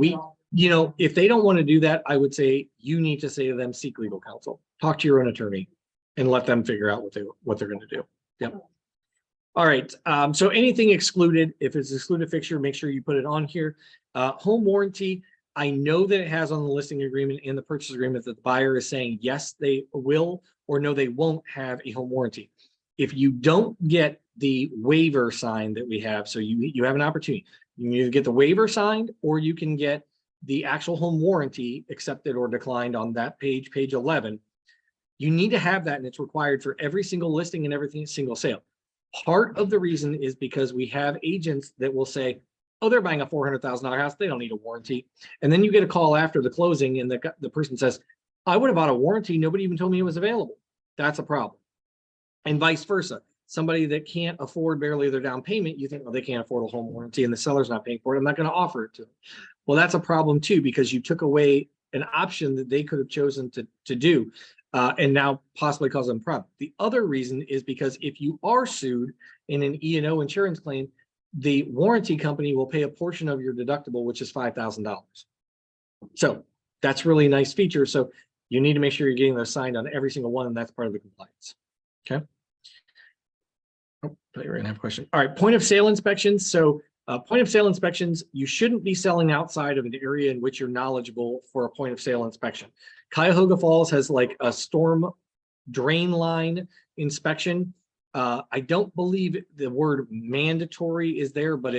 if they don't want to do that, I would say you need to say to them, seek legal counsel, talk to your own attorney and let them figure out what they're going to do. Yep. All right. So anything excluded, if it's excluded fixture, make sure you put it on here. Home warranty. I know that it has on the listing agreement and the purchase agreement that the buyer is saying, yes, they will, or no, they won't have a home warranty. If you don't get the waiver signed that we have, so you have an opportunity, you can either get the waiver signed or you can get the actual home warranty accepted or declined on that page 11. You need to have that, and it's required for every single listing and every single sale. Part of the reason is because we have agents that will say, oh, they're buying a $400,000 house, they don't need a warranty. And then you get a call after the closing and the person says, I would have bought a warranty, nobody even told me it was available. That's a problem. And vice versa. Somebody that can't afford barely their down payment, you think, well, they can't afford a home warranty and the seller's not paying for it, I'm not going to offer it to them. Well, that's a problem too, because you took away an option that they could have chosen to do. And now possibly cause them a problem. The other reason is because if you are sued in an E&O insurance claim, the warranty company will pay a portion of your deductible, which is $5,000. So that's really a nice feature. So you need to make sure you're getting those signed on every single one, and that's part of the compliance. Okay. Oh, I thought you were gonna have a question. All right, point of sale inspections. So point of sale inspections, you shouldn't be selling outside of an area in which you're knowledgeable for a point of sale inspection. Cuyahoga Falls has like a storm drain line inspection. I don't believe the word mandatory is there, but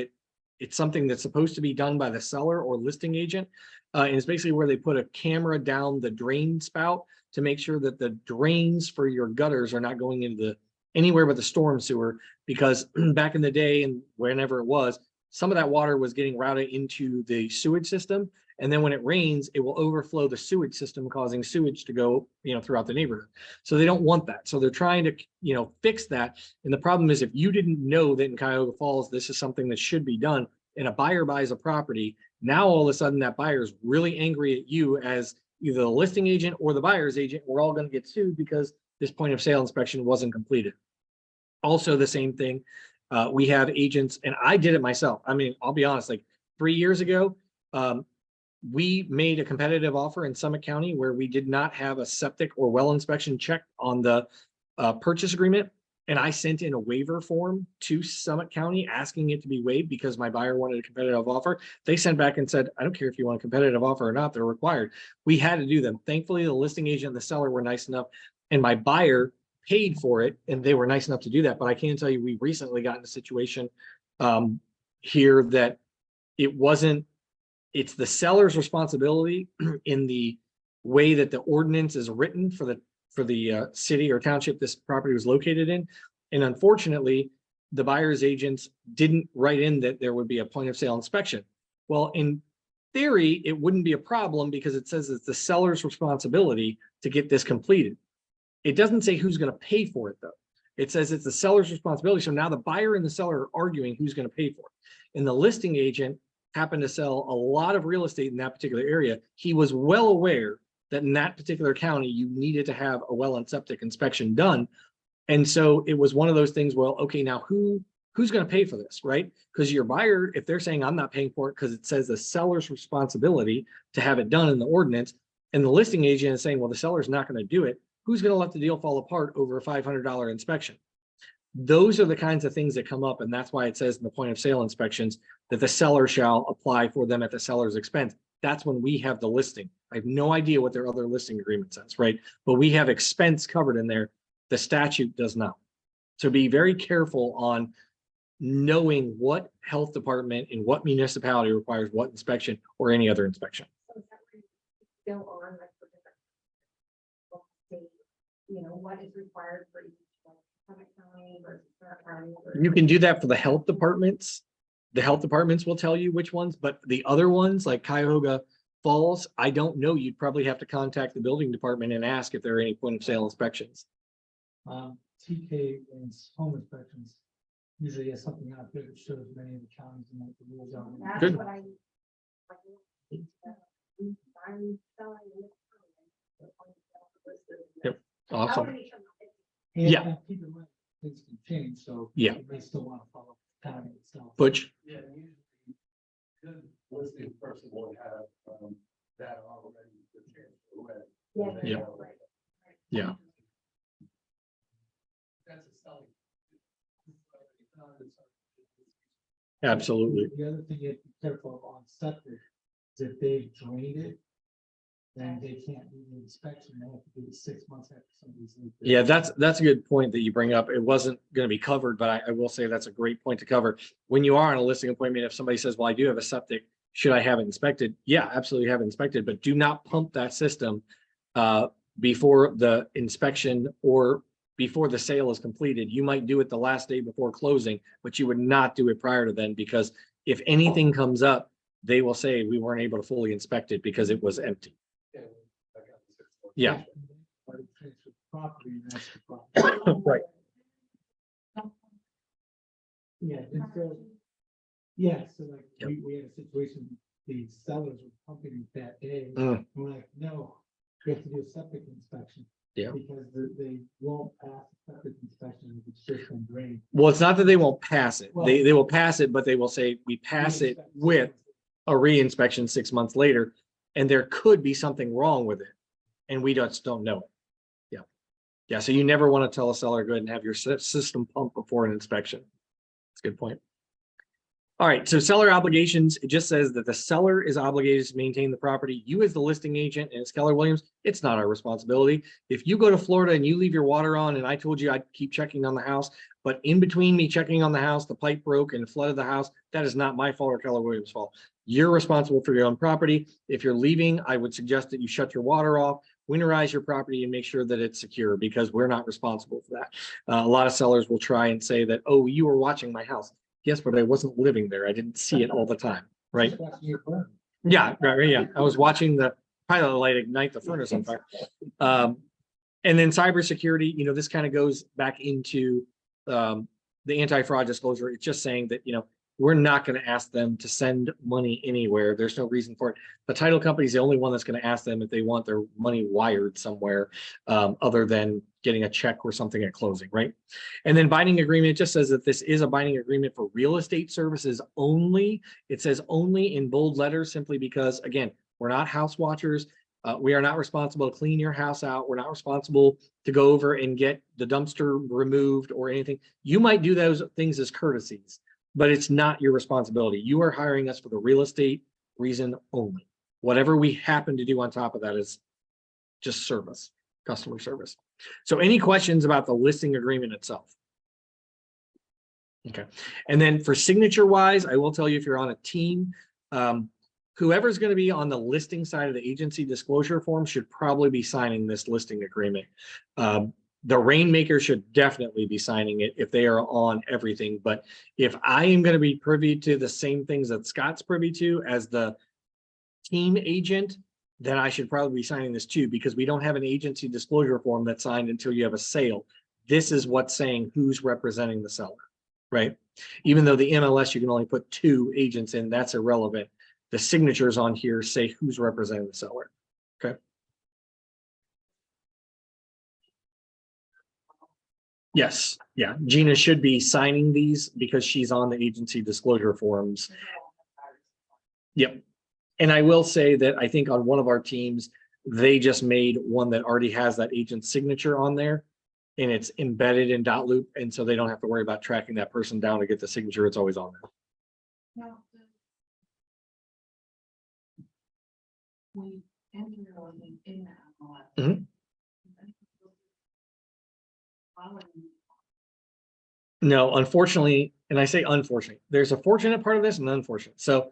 it's something that's supposed to be done by the seller or listing agent. And it's basically where they put a camera down the drain spout to make sure that the drains for your gutters are not going into anywhere but the storm sewer, because back in the day and whenever it was, some of that water was getting routed into the sewage system. And then when it rains, it will overflow the sewage system, causing sewage to go, throughout the neighborhood. So they don't want that. So they're trying to, fix that. And the problem is, if you didn't know that in Cuyahoga Falls, this is something that should be done, and a buyer buys a property, now all of a sudden that buyer is really angry at you as either the listing agent or the buyer's agent. We're all going to get sued because this point of sale inspection wasn't completed. Also, the same thing, we have agents, and I did it myself. I mean, I'll be honest, like 3 years ago, we made a competitive offer in Summit County where we did not have a septic or well inspection checked on the purchase agreement. And I sent in a waiver form to Summit County asking it to be waived because my buyer wanted a competitive offer. They sent back and said, I don't care if you want a competitive offer or not, they're required. We had to do them. Thankfully, the listing agent and the seller were nice enough, and my buyer paid for it, and they were nice enough to do that. But I can tell you, we recently got in a situation here that it's the seller's responsibility in the way that the ordinance is written for the city or township this property was located in. And unfortunately, the buyer's agents didn't write in that there would be a point of sale inspection. Well, in theory, it wouldn't be a problem because it says it's the seller's responsibility to get this completed. It doesn't say who's going to pay for it, though. It says it's the seller's responsibility. So now the buyer and the seller are arguing who's going to pay for it. And the listing agent happened to sell a lot of real estate in that particular area. He was well aware that in that particular county, you needed to have a well and septic inspection done. And so it was one of those things, well, okay, now who's going to pay for this, right? Because your buyer, if they're saying I'm not paying for it because it says the seller's responsibility to have it done in the ordinance, and the listing agent is saying, well, the seller's not going to do it, who's going to let the deal fall apart over a $500 inspection? Those are the kinds of things that come up. And that's why it says in the point of sale inspections that the seller shall apply for them at the seller's expense. That's when we have the listing. I have no idea what their other listing agreement says, right? But we have expense covered in there. The statute does not. So be very careful on knowing what health department in what municipality requires what inspection or any other inspection. So is that where you go on like for different state, what is required for each like Summit County versus Stark County? You can do that for the health departments. The health departments will tell you which ones, but the other ones like Cuyahoga Falls, I don't know. You'd probably have to contact the building department and ask if there are any point of sale inspections. TK and home inspections usually has something out there that shows many of the counties and what the rules are. That's Good. what I. I'm selling this. Yep. Awesome. And Yeah. Keep in mind, things can change, so. Yeah. You may still want to follow the county itself. Butch? Yeah, usually, good listing person will have that already. Yeah. Yeah. That's a selling. Absolutely. The other thing you have to be careful of on septic is if they've drained it, then they can't do the inspection. They have to do it 6 months after somebody's. lived there. Yeah, that's a good point that you bring up. It wasn't going to be covered, but I will say that's a great point to cover. When you are on a listing appointment, if somebody says, well, I do have a septic, should I have it inspected? Yeah, absolutely have it inspected, but do not pump that system before the inspection or before the sale is completed. You might do it the last day before closing, but you would not do it prior to then, because if anything comes up, they will say we weren't able to fully inspect it because it was empty. Yeah. But it transfers property, and that's the problem. Right. Yeah, and so, yeah, so like, Yep. we had a situation, the sellers were pumping it that day. Mm. And we're like, no, we have to do a septic inspection. Yeah. Because they won't pass a septic inspection if it's just been drained. Well, it's not that they won't pass it. Well- They will pass it, but they will say we pass it with a re-inspection 6 months later, and there could be something wrong with it, and we just don't know it. Yeah, so you never want to tell a seller, go ahead and have your system pump before an inspection. That's a good point. All right, so seller obligations, it just says that the seller is obligated to maintain the property. You as the listing agent, and it's Keller Williams, it's not our responsibility. If you go to Florida and you leave your water on and I told you I'd keep checking on the house, but in between me checking on the house, the pipe broke and flooded the house, that is not my fault or Keller Williams' fault. You're responsible for your own property. If you're leaving, I would suggest that you shut your water off, winterize your property and make sure that it's secure because we're not responsible for that. A lot of sellers will try and say that, oh, you were watching my house. Yes, but I wasn't living there. I didn't see it all the time, right? Yeah, right, yeah. I was watching the pilot light ignite the furnace on fire. And then cybersecurity, you know, this kind of goes back into the anti-fraud disclosure. It's just saying that, you know, we're not going to ask them to send money anywhere. There's no reason for it. The title company is the only one that's going to ask them if they want their money wired somewhere other than getting a check or something at closing, right? And then binding agreement just says that this is a binding agreement for real estate services only. It says only in bold letters simply because, again, we're not house watchers. We are not responsible to clean your house out. We're not responsible to go over and get the dumpster removed or anything. You might do those things as courtesies, but it's not your responsibility. You are hiring us for the real estate reason only. Whatever we happen to do on top of that is just service, customer service. So any questions about the listing agreement itself? Okay. And then for signature wise, I will tell you if you're on a team, whoever's going to be on the listing side of the agency disclosure form should probably be signing this listing agreement. The rainmaker should definitely be signing it if they are on everything. But if I am going to be privy to the same things that Scott's privy to as the team agent, then I should probably be signing this too, because we don't have an agency disclosure form that's signed until you have a sale. This is what's saying who's representing the seller, right? Even though the MLS, you can only put 2 agents in, that's irrelevant. The signatures on here say who's representing the seller, okay? Yes, yeah, Gina should be signing these because she's on the agency disclosure forms. Yep. And I will say that I think on one of our teams, they just made one that already has that agent's signature on there and it's embedded in .loop. And so they don't have to worry about tracking that person down to get the signature. It's always on there. Now, we enter in that. Mhm. No, unfortunately, and I say unfortunately, there's a fortunate part of this and unfortunate. So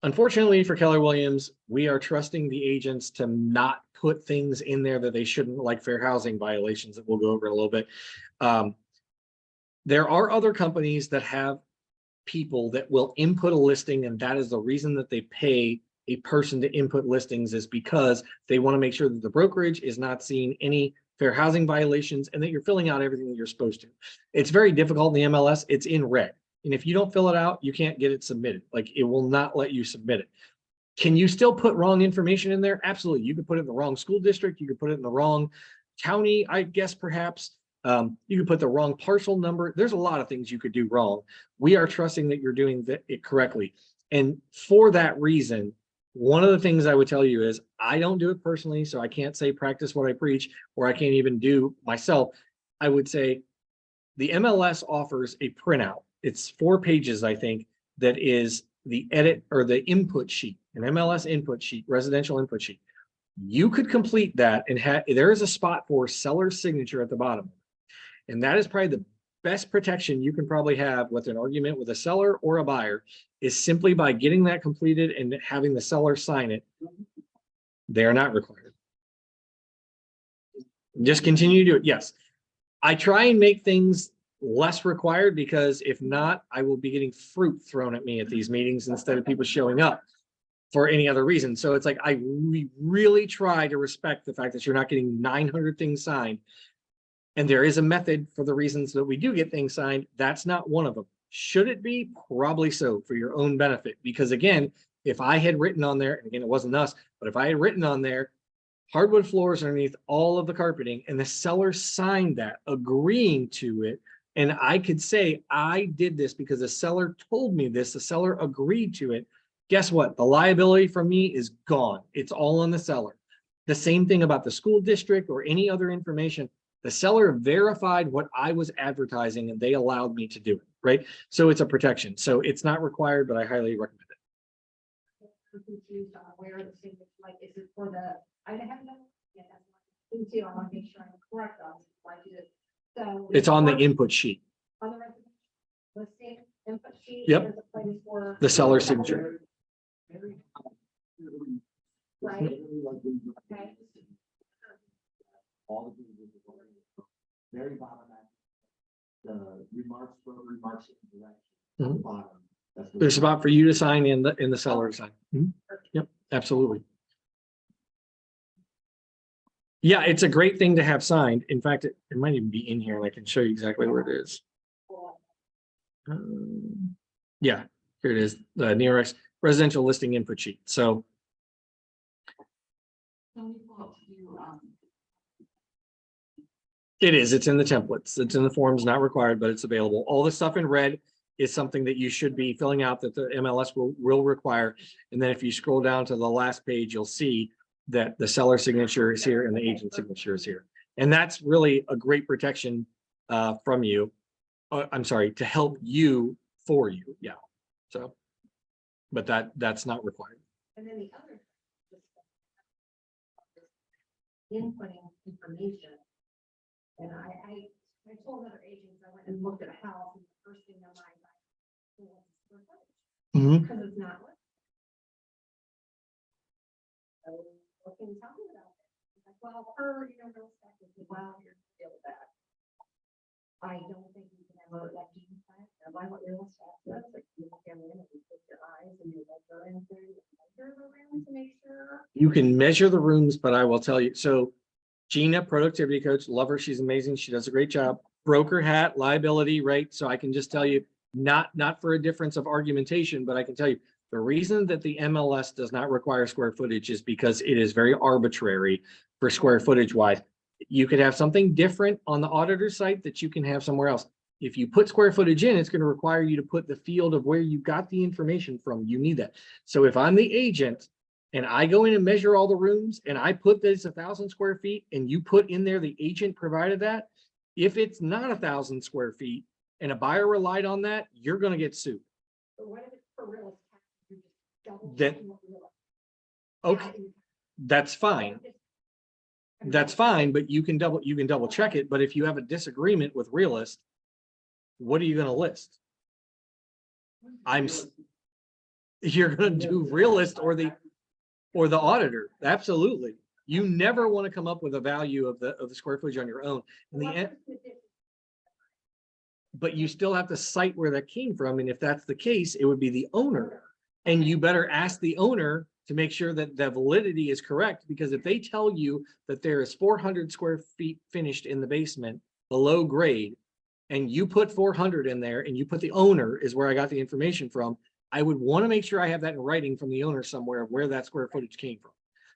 unfortunately for Keller Williams, we are trusting the agents to not put things in there that they shouldn't, like fair housing violations that we'll go over in a little bit. There are other companies that have people that will input a listing, and that is the reason that they pay a person to input listings, is because they want to make sure that the brokerage is not seeing any fair housing violations and that you're filling out everything that you're supposed to. It's very difficult in the MLS. It's in red. And if you don't fill it out, you can't get it submitted. Like, it will not let you submit it. Can you still put wrong information in there? Absolutely. You could put it in the wrong school district. You could put it in the wrong county, I guess, perhaps. You could put the wrong parcel number. There's a lot of things you could do wrong. We are trusting that you're doing it correctly. And for that reason, one of the things I would tell you is I don't do it personally, so I can't say practice what I preach, or I can't even do myself. I would say the MLS offers a printout. It's 4 pages, I think, that is the edit or the input sheet, an MLS input sheet, residential input sheet. You could complete that and there is a spot for seller signature at the bottom. And that is probably the best protection you can probably have with an argument with a seller or a buyer, is simply by getting that completed and having the seller sign it. They are not required. Just continue to do it. Yes. I try and make things less required, because if not, I will be getting fruit thrown at me at these meetings instead of people showing up for any other reason. So it's like, we really try to respect the fact that you're not getting 900 things signed. And there is a method for the reasons that we do get things signed. That's not one of them. Should it be? Probably so, for your own benefit. Because again, if I had written on there, and again, it wasn't us, but if I had written on there, hardwood floors underneath all of the carpeting, and the seller signed that, agreeing to it, and I could say, I did this because the seller told me this, the seller agreed to it, guess what? The liability from me is gone. It's all on the seller. The same thing about the school district or any other information. The seller verified what I was advertising and they allowed me to do it, right? So it's a protection. So it's not required, but I highly recommend it. I'm confused on where the signature, like, is it for the, I have no, yeah, that's one thing too, I want to make sure I'm correct on, like, is it, so. It's on the input sheet, On the residential listing, input sheet. Yep. There's a place for. the seller's signature. Right, okay. All of these are very bottom. The remarks, remarks in direction. Mhm. Bottom. That's the- There's a spot for you to sign in the seller to sign. Mhm. Yep, absolutely. Yeah, it's a great thing to have signed. In fact, it might even be in here and I can show you exactly where it is. Yeah, here it is, the nearest residential listing input sheet. So it is, it's in the templates, it's in the forms, not required, but it's available. All the stuff in red is something that you should be filling out that the MLS will require. And then if you scroll down to the last page, you'll see that the seller signature is here and the agent signature is here. And that's really a great protection from you. I'm sorry, to help you for you, yeah. So, but that's not required. And then the other. Inputting information. And I told other agents, I went and looked at a house and the first thing in my mind. Mhm. Because it's not. Listed. So what can you tell me about it? It's like, well, per, you know, real estate, well, you're deal with that. I don't think you can ever like Gina Ferrer, why what real estate does, like you look in and you put your eyes and you measure into, measure the room to make sure. You can measure the rooms, but I will tell you, so Gina, productivity coach, love her. She's amazing. She does a great job. Broker hat, liability, right? So I can just tell you, not for a difference of argumentation, but I can tell you the reason that the MLS does not require square footage is because it is very arbitrary for square footage wise. You could have something different on the auditor site that you can have somewhere else. If you put square footage in, it's going to require you to put the field of where you got the information from. You need that. So if I'm the agent, and I go in and measure all the rooms and I put this 1,000 square feet and you put in there the agent provided that, if it's not 1,000 square feet and a buyer relied on that, you're going to get sued. But what if it's for real estate? You just double Then- checking what real Okay, estate. that's fine. That's fine, but you can double check it. But if you have a disagreement with realist, what are you going to list? You're going to do realist or the auditor. Absolutely. You never want to come up with a value of the square footage on your own. In the end, but you still have to cite where that came from. And if that's the case, it would be the owner. And you better ask the owner to make sure that the validity is correct, because if they tell you that there is 400 square feet finished in the basement below grade, and you put 400 in there and you put the owner is where I got the information from, I would want to make sure I have that in writing from the owner somewhere of where that square footage came from.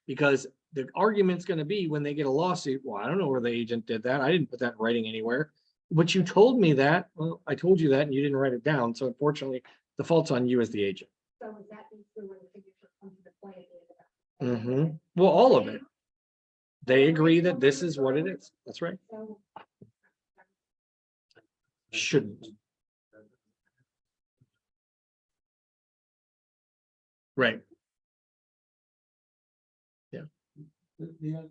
Because the argument's going to be when they get a lawsuit, well, I don't know where the agent did that. I didn't put that in writing anywhere. But you told me that. Well, I told you that and you didn't write it down. So unfortunately, the fault's on you as the agent. So is that basically where the signature comes into play at the end of that? Mhm. Well, all of it. They agree that this is what it is. That's right. So Shouldn't. Right. The other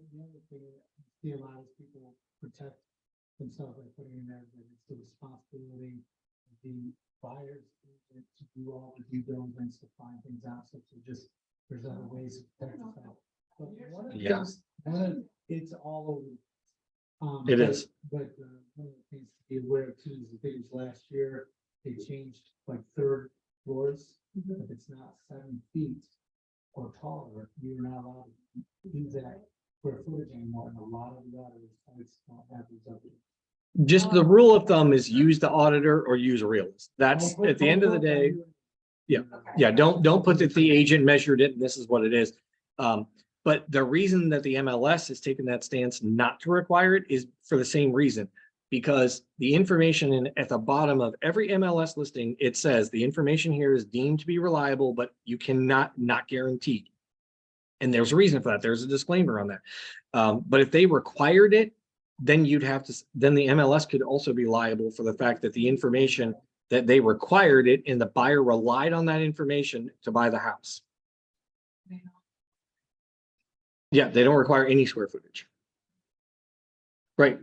thing, I see a lot of people protect themselves by putting in there that it's the responsibility of the buyers to do all the due diligence to find things out, so to just, there's other ways to protect yourself. But one of the Yeah. things, it's all over. It but- is. But one of the things to be aware of too is the things last year, they changed like third floors. If it's not 7 feet or taller, you're not allowed to use that square footage anymore, and a lot of the others, sites don't have these other. Just the rule of thumb is use the auditor or use a realist. That's at the end of the day. Yeah. Yeah, don't put that the agent measured it and this is what it is. But the reason that the MLS has taken that stance not to require it is for the same reason. Because the information at the bottom of every MLS listing, it says the information here is deemed to be reliable, but you cannot not guarantee. And there's a reason for that. There's a disclaimer on that. But if they required it, then you'd have to, then the MLS could also be liable for the fact that the information that they required it and the buyer relied on that information to buy the house. Yeah, they don't require any square footage. Right.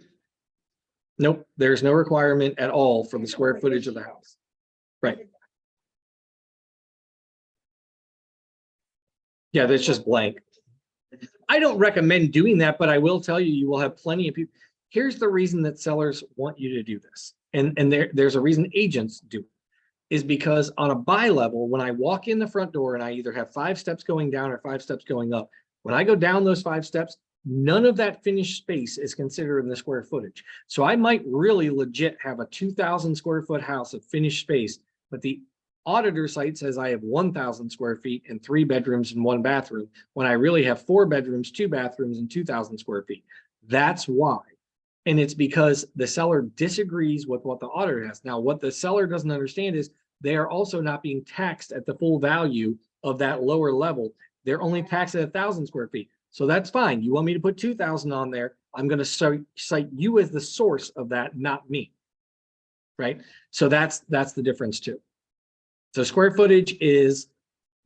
Nope, there's no requirement at all for the square footage of the house. Right. Yeah, that's just blank. I don't recommend doing that, but I will tell you, you will have plenty of people. Here's the reason that sellers want you to do this. And there's a reason agents do it, is because on a buy level, when I walk in the front door and I either have 5 steps going down or 5 steps going up, when I go down those 5 steps, none of that finished space is considered in the square footage. So I might really legit have a 2,000 square foot house of finished space, but the auditor site says I have 1,000 square feet and 3 bedrooms and 1 bathroom, when I really have 4 bedrooms, 2 bathrooms, and 2,000 square feet. That's why. And it's because the seller disagrees with what the auditor has. Now, what the seller doesn't understand is they are also not being taxed at the full value of that lower level. They're only taxed at 1,000 square feet. So that's fine. You want me to put 2,000 on there? I'm going to cite you as the source of that, not me. Right? So that's the difference too. So square footage is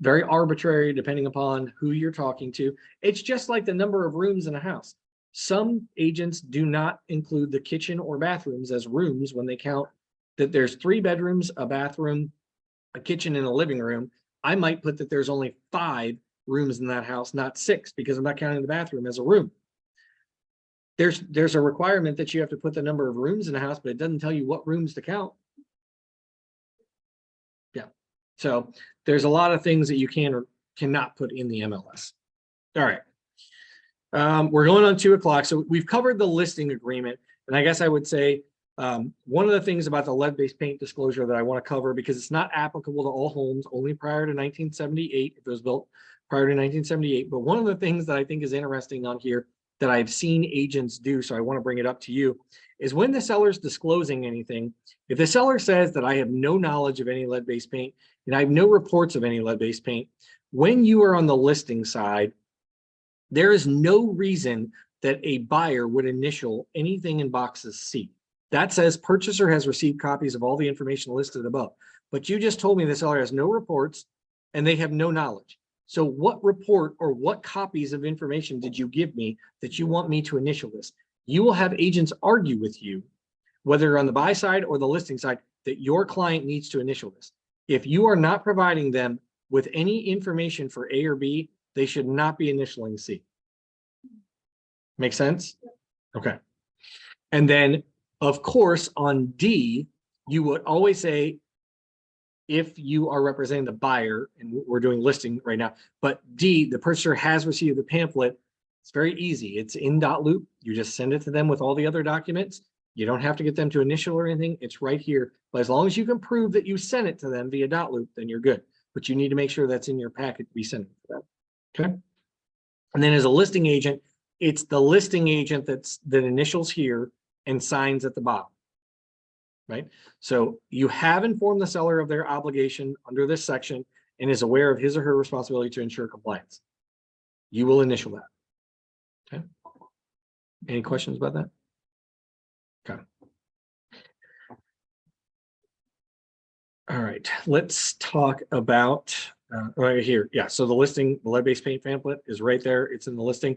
very arbitrary depending upon who you're talking to. It's just like the number of rooms in a house. Some agents do not include the kitchen or bathrooms as rooms when they count that there's 3 bedrooms, a bathroom, a kitchen, and a living room. I might put that there's only 5 rooms in that house, not 6, because I'm not counting the bathroom as a room. There's a requirement that you have to put the number of rooms in a house, but it doesn't tell you what rooms to count. Yeah. So there's a lot of things that you can or cannot put in the MLS. All right. We're going on 2 o'clock. So we've covered the listing agreement. And I guess I would say one of the things about the lead-based paint disclosure that I want to cover, because it's not applicable to all homes, only prior to 1978, if it was built prior to 1978. But one of the things that I think is interesting on here that I've seen agents do, so I want to bring it up to you, is when the seller's disclosing anything, if the seller says that I have no knowledge of any lead-based paint and I have no reports of any lead-based paint, when you are on the listing side, there is no reason that a buyer would initial anything in boxes C. That says purchaser has received copies of all the information listed above. But you just told me the seller has no reports and they have no knowledge. So what report or what copies of information did you give me that you want me to initial this? You will have agents argue with you, whether on the buy side or the listing side, that your client needs to initial this. If you are not providing them with any information for A or B, they should not be initialing C. Make sense? Okay. And then, of course, on D, you would always say, if you are representing the buyer, and we're doing listing right now, but D, the purchaser has received the pamphlet. It's very easy. It's in .loop. You just send it to them with all the other documents. You don't have to get them to initial or anything. It's right here. But as long as you can prove that you sent it to them via .loop, then you're good. But you need to make sure that's in your packet to be sent to them. Okay. And then as a listing agent, it's the listing agent that initials here and signs at the bottom. Right? So you have informed the seller of their obligation under this section and is aware of his or her responsibility to ensure compliance. You will initial that. Okay. Any questions about that? Okay. All right, let's talk about right here. Yeah, so the listing, the lead-based paint pamphlet is right there. It's in the listing.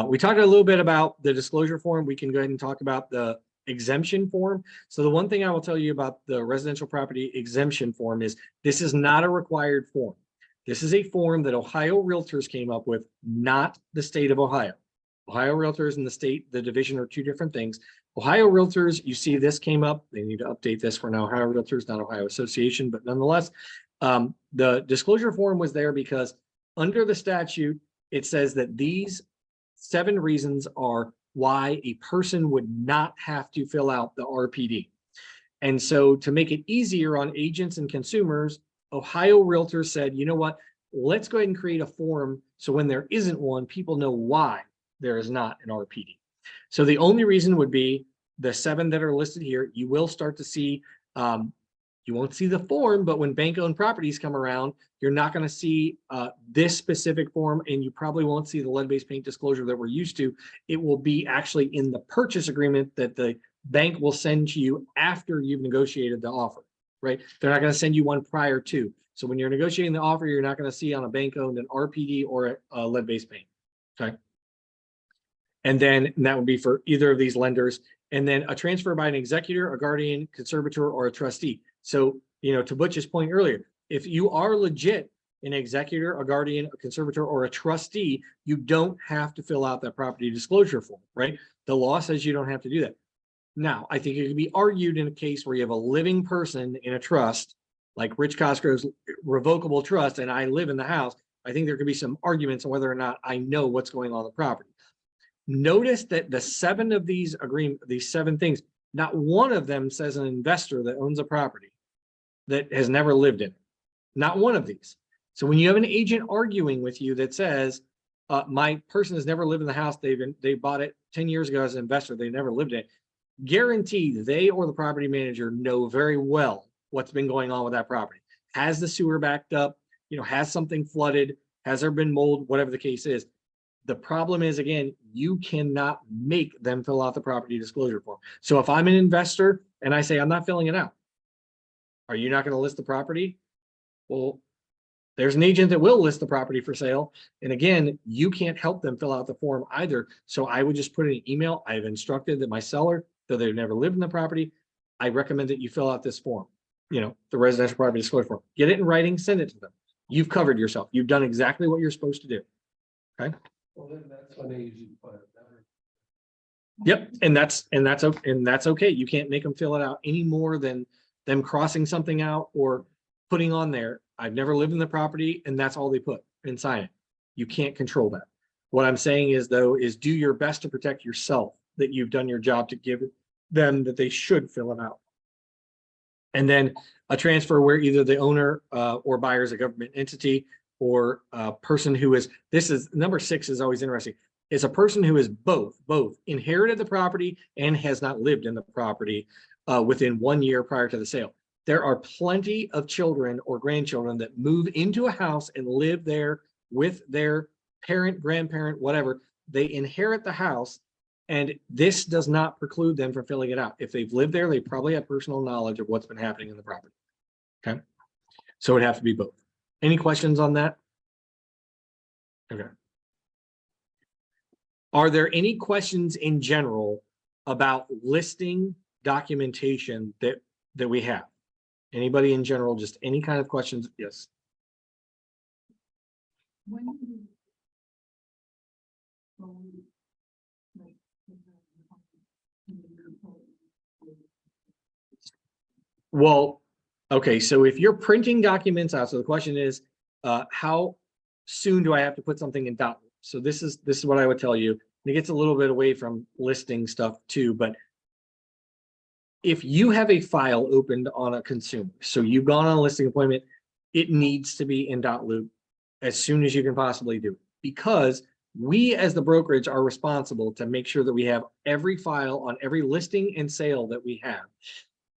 We talked a little bit about the disclosure form. We can go ahead and talk about the exemption form. So the one thing I will tell you about the residential property exemption form is this is not a required form. This is a form that Ohio Realtors came up with, not the state of Ohio. Ohio Realtors and the state, the division, are 2 different things. Ohio Realtors, you see this came up. They need to update this for now. Ohio Realtors, not Ohio Association, but nonetheless, the disclosure form was there because under the statute, it says that these 7 reasons are why a person would not have to fill out the RPD. And so to make it easier on agents and consumers, Ohio Realtors said, you know what, let's go ahead and create a form so when there isn't one, people know why there is not an RPD. So the only reason would be the 7 that are listed here. You will start to see You won't see the form, but when bank-owned properties come around, you're not going to see this specific form, and you probably won't see the lead-based paint disclosure that we're used to. It will be actually in the purchase agreement that the bank will send to you after you've negotiated the offer, right? They're not going to send you one prior to. So when you're negotiating the offer, you're not going to see on a bank-owned an RPD or a lead-based paint, okay? And then that would be for either of these lenders. And then a transfer by an executor, a guardian, conservator, or a trustee. So, to Butch's point earlier, if you are legit an executor, a guardian, a conservator, or a trustee, you don't have to fill out that property disclosure form, right? The law says you don't have to do that. Now, I think it can be argued in a case where you have a living person in a trust, like Rich Cosgrove's revocable trust, and I live in the house. I think there could be some arguments on whether or not I know what's going on in the property. Notice that the 7 of these these 7 things, not one of them says an investor that owns a property that has never lived in it. Not one of these. So when you have an agent arguing with you that says, my person has never lived in the house, they bought it 10 years ago as an investor, they never lived in it, guarantee they or the property manager know very well what's been going on with that property. Has the sewer backed up? Has something flooded? Has there been mold? Whatever the case is. The problem is, again, you cannot make them fill out the property disclosure form. So if I'm an investor and I say, I'm not filling it out, are you not going to list the property? Well, there's an agent that will list the property for sale. And again, you can't help them fill out the form either. So I would just put in an email. I've instructed that my seller, though they've never lived in the property, I recommend that you fill out this form, the residential property disclosure form. Get it in writing, send it to them. You've covered yourself. You've done exactly what you're supposed to do. Okay. Well, then that's when they usually put it. Yep, and that's okay. You can't make them fill it out any more than them crossing something out or putting on there, I've never lived in the property, and that's all they put and sign it. You can't control that. What I'm saying is, though, is do your best to protect yourself, that you've done your job to give them that they should fill it out. And then a transfer where either the owner or buyer is a government entity, or a person who is, this is number 6 is always interesting. Is a person who is both inherited the property and has not lived in the property within 1 year prior to the sale. There are plenty of children or grandchildren that move into a house and live there with their parent, grandparent, whatever. They inherit the house, and this does not preclude them from filling it out. If they've lived there, they probably have personal knowledge of what's been happening in the property. Okay, so it'd have to be both. Any questions on that? Okay. Are there any questions in general about listing documentation that we have? Anybody in general, just any kind of questions? Yes. Well, okay, so if you're printing documents out, so the question is, how soon do I have to put something in document? So this is what I would tell you. And it gets a little bit away from listing stuff too, but if you have a file opened on a consumer, so you've gone on a listing appointment, it needs to be in .loop as soon as you can possibly do it, because we as the brokerage are responsible to make sure that we have every file on every listing and sale that we have.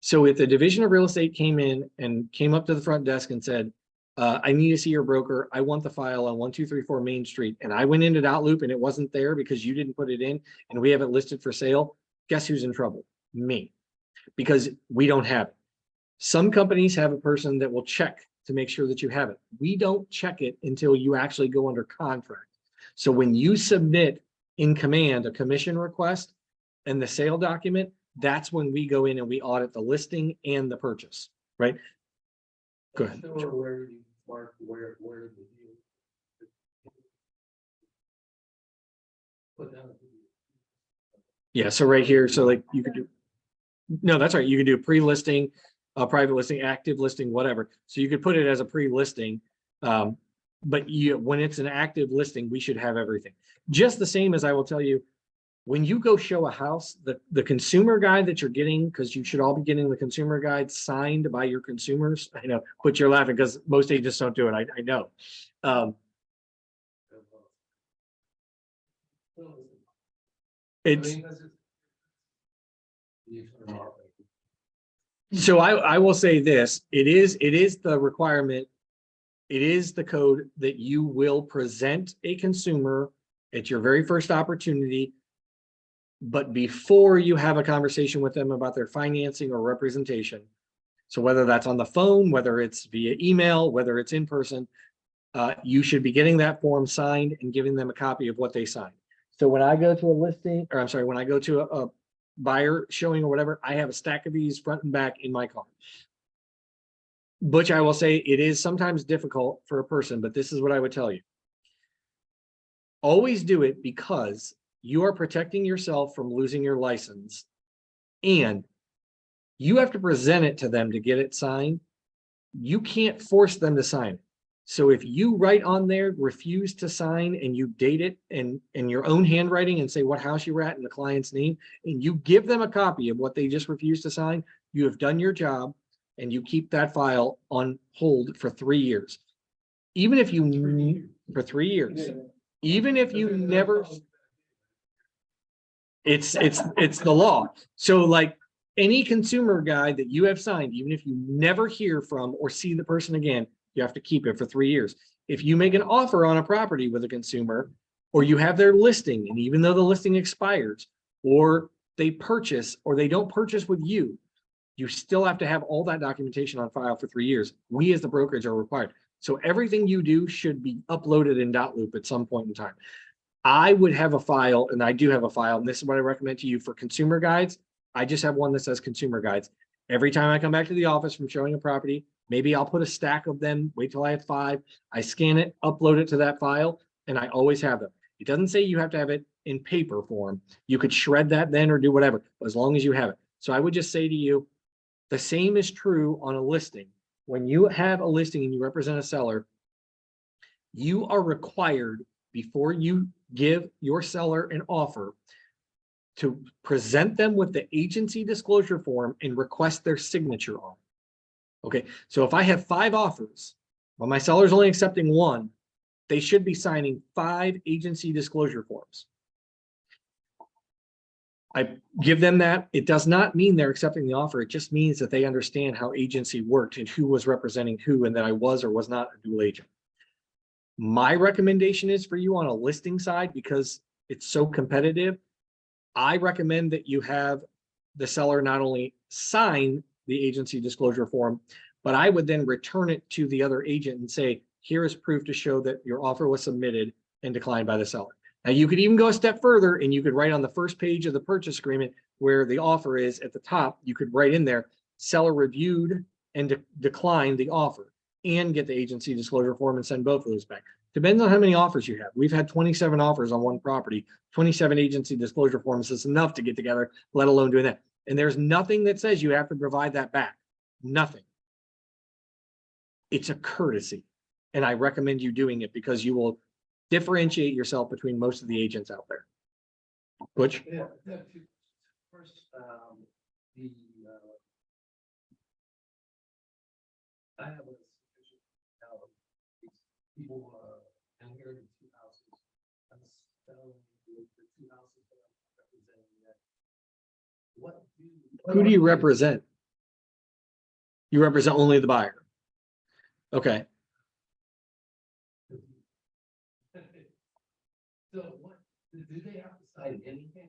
So if the division of real estate came in and came up to the front desk and said, I need to see your broker, I want the file on 1234 Main Street, and I went into .loop and it wasn't there because you didn't put it in and we have it listed for sale, guess who's in trouble? Me. Because we don't have it. Some companies have a person that will check to make sure that you have it. We don't check it until you actually go under contract. So when you submit in command a commission request and the sale document, that's when we go in and we audit the listing and the purchase, right? Go ahead. Sure, where you mark where the deal. Put down. Yeah, so right here, so like you could do, no, that's right. You can do pre-listing, private listing, active listing, whatever. So you could put it as a pre-listing, but when it's an active listing, we should have everything. Just the same as I will tell you, when you go show a house, the consumer guide that you're getting, because you should all be getting the consumer guide signed by your consumers. I know, but you're laughing because most agents don't do it. I know. It's So I will say this, it is the requirement. It is the code that you will present a consumer at your very first opportunity. But before you have a conversation with them about their financing or representation. So whether that's on the phone, whether it's via email, whether it's in person, you should be getting that form signed and giving them a copy of what they signed. So when I go to a listing, or I'm sorry, when I go to a buyer showing or whatever, I have a stack of these front and back in my car. Butch, I will say it is sometimes difficult for a person, but this is what I would tell you. Always do it because you are protecting yourself from losing your license, and you have to present it to them to get it signed. You can't force them to sign it. So if you write on there, refuse to sign, and you date it in your own handwriting and say what house you were at and the client's name, and you give them a copy of what they just refused to sign, you have done your job, and you keep that file on hold for 3 years. Even if you, for 3 years, even if you never, it's the law. So like any consumer guide that you have signed, even if you never hear from or see the person again, you have to keep it for 3 years. If you make an offer on a property with a consumer, or you have their listing, and even though the listing expires, or they purchase, or they don't purchase with you, you still have to have all that documentation on file for 3 years. We as the brokerage are required. So everything you do should be uploaded in Dotloop at some point in time. I would have a file, and I do have a file, and this is what I recommend to you for consumer guides. I just have one that says consumer guides. Every time I come back to the office from showing a property, maybe I'll put a stack of them, wait till I have 5, I scan it, upload it to that file, and I always have them. It doesn't say you have to have it in paper form. You could shred that then or do whatever, as long as you have it. So I would just say to you, the same is true on a listing. When you have a listing and you represent a seller, you are required, before you give your seller an offer, to present them with the agency disclosure form and request their signature on it. Okay, so if I have 5 offers, but my seller's only accepting 1, they should be signing 5 agency disclosure forms. I give them that. It does not mean they're accepting the offer. It just means that they understand how agency worked and who was representing who, and that I was or was not a dual agent. My recommendation is for you on a listing side, because it's so competitive, I recommend that you have the seller not only sign the agency disclosure form, but I would then return it to the other agent and say, here is proof to show that your offer was submitted and declined by the seller. Now, you could even go a step further, and you could write on the first page of the purchase agreement where the offer is at the top, you could write in there, seller reviewed and declined the offer, and get the agency disclosure form and send both of those back. Depends on how many offers you have. We've had 27 offers on one property, 27 agency disclosure forms is enough to get together, let alone doing that. And there's nothing that says you have to provide that back. Nothing. It's a courtesy. And I recommend you doing it because you will differentiate yourself between most of the agents out there. Butch? Yeah, first, I have a suspicion now, people, down here in 2 houses, I'm selling the 2 houses that I'm representing that. Who do you represent? You represent only the buyer. Okay. So what, do they have to sign anything?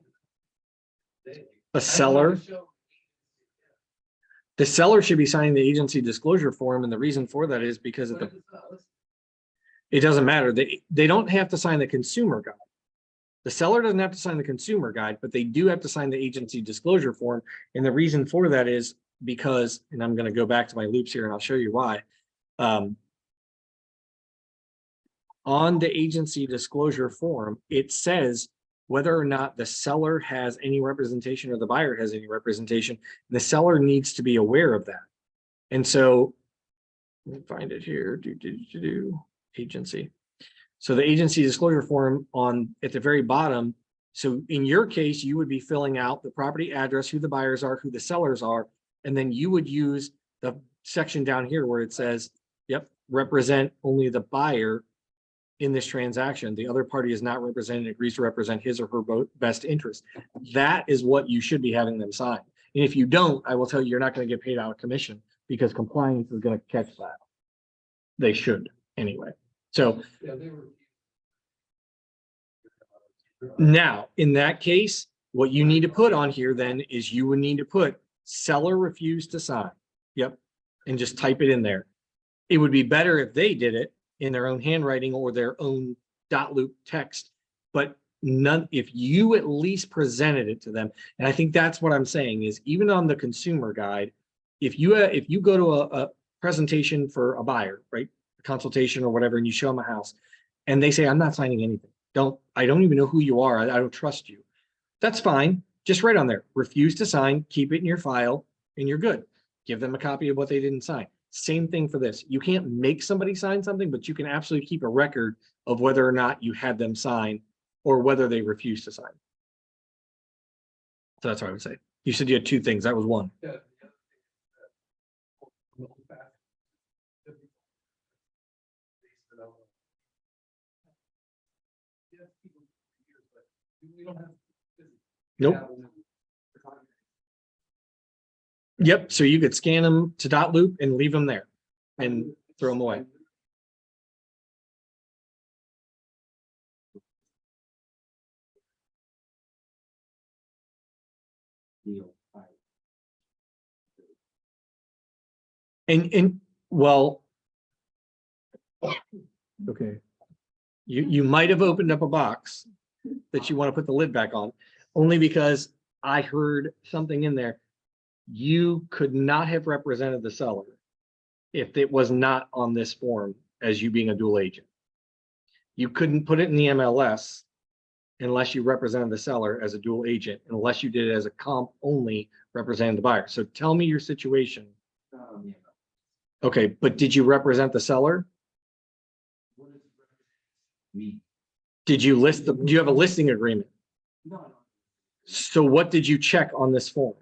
A seller? The seller should be signing the agency disclosure form, and the reason for that is because of it doesn't matter. They don't have to sign the consumer guide. The seller doesn't have to sign the consumer guide, but they do have to sign the agency disclosure form. And the reason for that is because, and I'm going to go back to my loops here and I'll show you why. On the agency disclosure form, it says whether or not the seller has any representation or the buyer has any representation. The seller needs to be aware of that. And so, let me find it here. Agency. So the agency disclosure form on at the very bottom. So in your case, you would be filling out the property address, who the buyers are, who the sellers are, and then you would use the section down here where it says, yep, represent only the buyer in this transaction. The other party is not represented, agrees to represent his or her best interest. That is what you should be having them sign. And if you don't, I will tell you, you're not going to get paid out of commission because compliance is going to catch that. They should anyway. So Yeah, they were. now, in that case, what you need to put on here then is you would need to put seller refused to sign. Yep. And just type it in there. It would be better if they did it in their own handwriting or their own dot loop text, but none, if you at least presented it to them. And I think that's what I'm saying is even on the consumer guide, if you go to a presentation for a buyer, right? A consultation or whatever, and you show them a house and they say, I'm not signing anything. I don't even know who you are. I don't trust you. That's fine. Just write on there, refuse to sign, keep it in your file and you're good. Give them a copy of what they didn't sign. Same thing for this. You can't make somebody sign something, but you can absolutely keep a record of whether or not you had them sign or whether they refuse to sign. So that's what I would say. You said you had two things. That was one. Yeah, the other thing is that old fashioned. Based it on. Yeah, people for years, but we don't have. Nope. Yeah, Yep. So you could scan them to dot loop and leave them there and throw them away. Deal. And well, okay. You might have opened up a box that you want to put the lid back on, only because I heard something in there. You could not have represented the seller if it was not on this form as you being a dual agent. You couldn't put it in the MLS unless you represented the seller as a dual agent, unless you did it as a comp only representing the buyer. So tell me your situation. Yeah. Okay, but did you represent the seller? What is me? Did you list the, do you have a listing agreement? No. So what did you check on this form?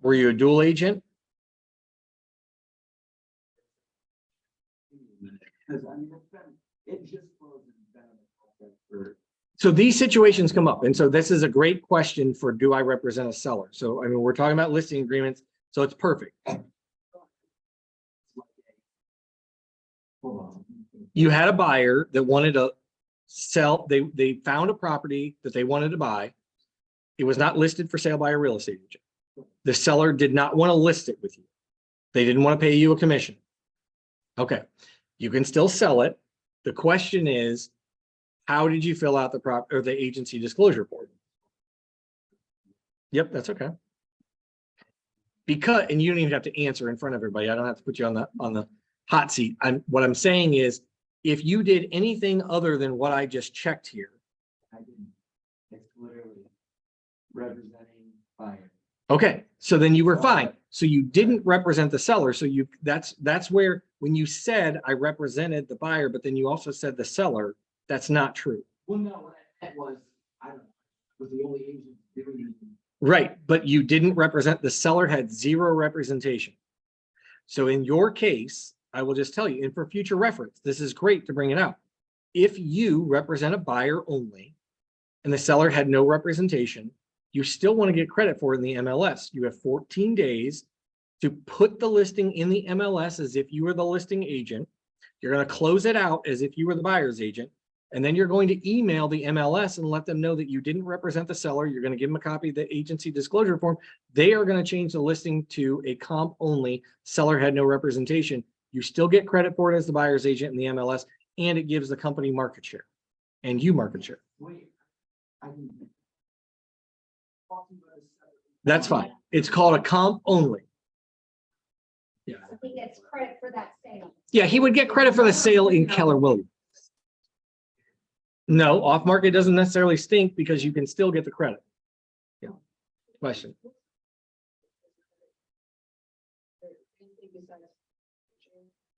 Were you a dual agent? Because I mean, it just flows in for. So these situations come up. And so this is a great question for, do I represent a seller? So, I mean, we're talking about listing agreements, so it's perfect. Hold on. You had a buyer that wanted to sell, they found a property that they wanted to buy. It was not listed for sale by a real estate agent. The seller did not want to list it with you. They didn't want to pay you a commission. Okay, you can still sell it. The question is, how did you fill out the agency disclosure form? Yep, that's okay. Because, and you don't even have to answer in front of everybody. I don't have to put you on the hot seat. What I'm saying is, if you did anything other than what I just checked here. I didn't. It's literally representing buyer. Okay, so then you were fine. So you didn't represent the seller. So that's where, when you said I represented the buyer, but then you also said the seller, that's not true. Well, no, what I meant was, I don't know, was the only agent doing anything. Right, but you didn't represent, the seller had zero representation. So in your case, I will just tell you, and for future reference, this is great to bring it out. If you represent a buyer only and the seller had no representation, you still want to get credit for it in the MLS. You have 14 days to put the listing in the MLS as if you were the listing agent. You're going to close it out as if you were the buyer's agent. And then you're going to email the MLS and let them know that you didn't represent the seller. You're going to give them a copy of the agency disclosure form. They are going to change the listing to a comp only. Seller had no representation. You still get credit for it as the buyer's agent in the MLS, and it gives the company market share and you market share. Wait, I didn't. That's fine. It's called a comp only. Yeah. I think that's credit for that sale. Yeah, he would get credit for the sale in Keller Williams. No, off market doesn't necessarily stink because you can still get the credit. Yeah. Question.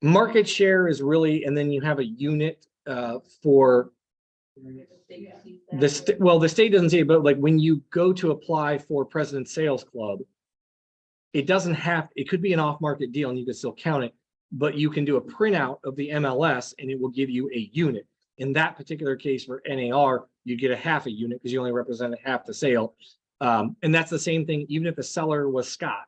Market share is really, and then you have a unit for the state. Well, the state doesn't say, but like when you go to apply for President's Sales Club, it doesn't have, it could be an off-market deal and you can still count it, but you can do a printout of the MLS and it will give you a unit. In that particular case for NAR, you get a half a unit because you only represented half the sale. And that's the same thing, even if the seller was Scott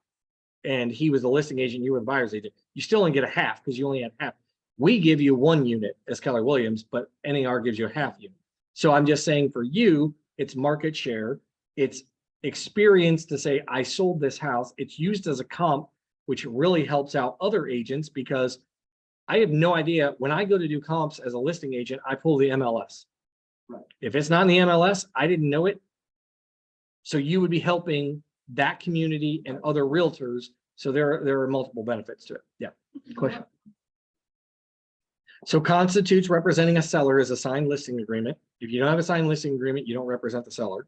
and he was the listing agent, you were the buyer's agent, you still only get a half because you only had half. We give you 1 unit as Keller Williams, but NAR gives you a half unit. So I'm just saying for you, it's market share, it's experience to say, I sold this house. It's used as a comp, which really helps out other agents because I have no idea. When I go to do comps as a listing agent, I pull the MLS. Right. If it's not in the MLS, I didn't know it. So you would be helping that community and other realtors. So there are multiple benefits to it. Yeah. Question. So constitutes representing a seller is a signed listing agreement. If you don't have a signed listing agreement, you don't represent the seller.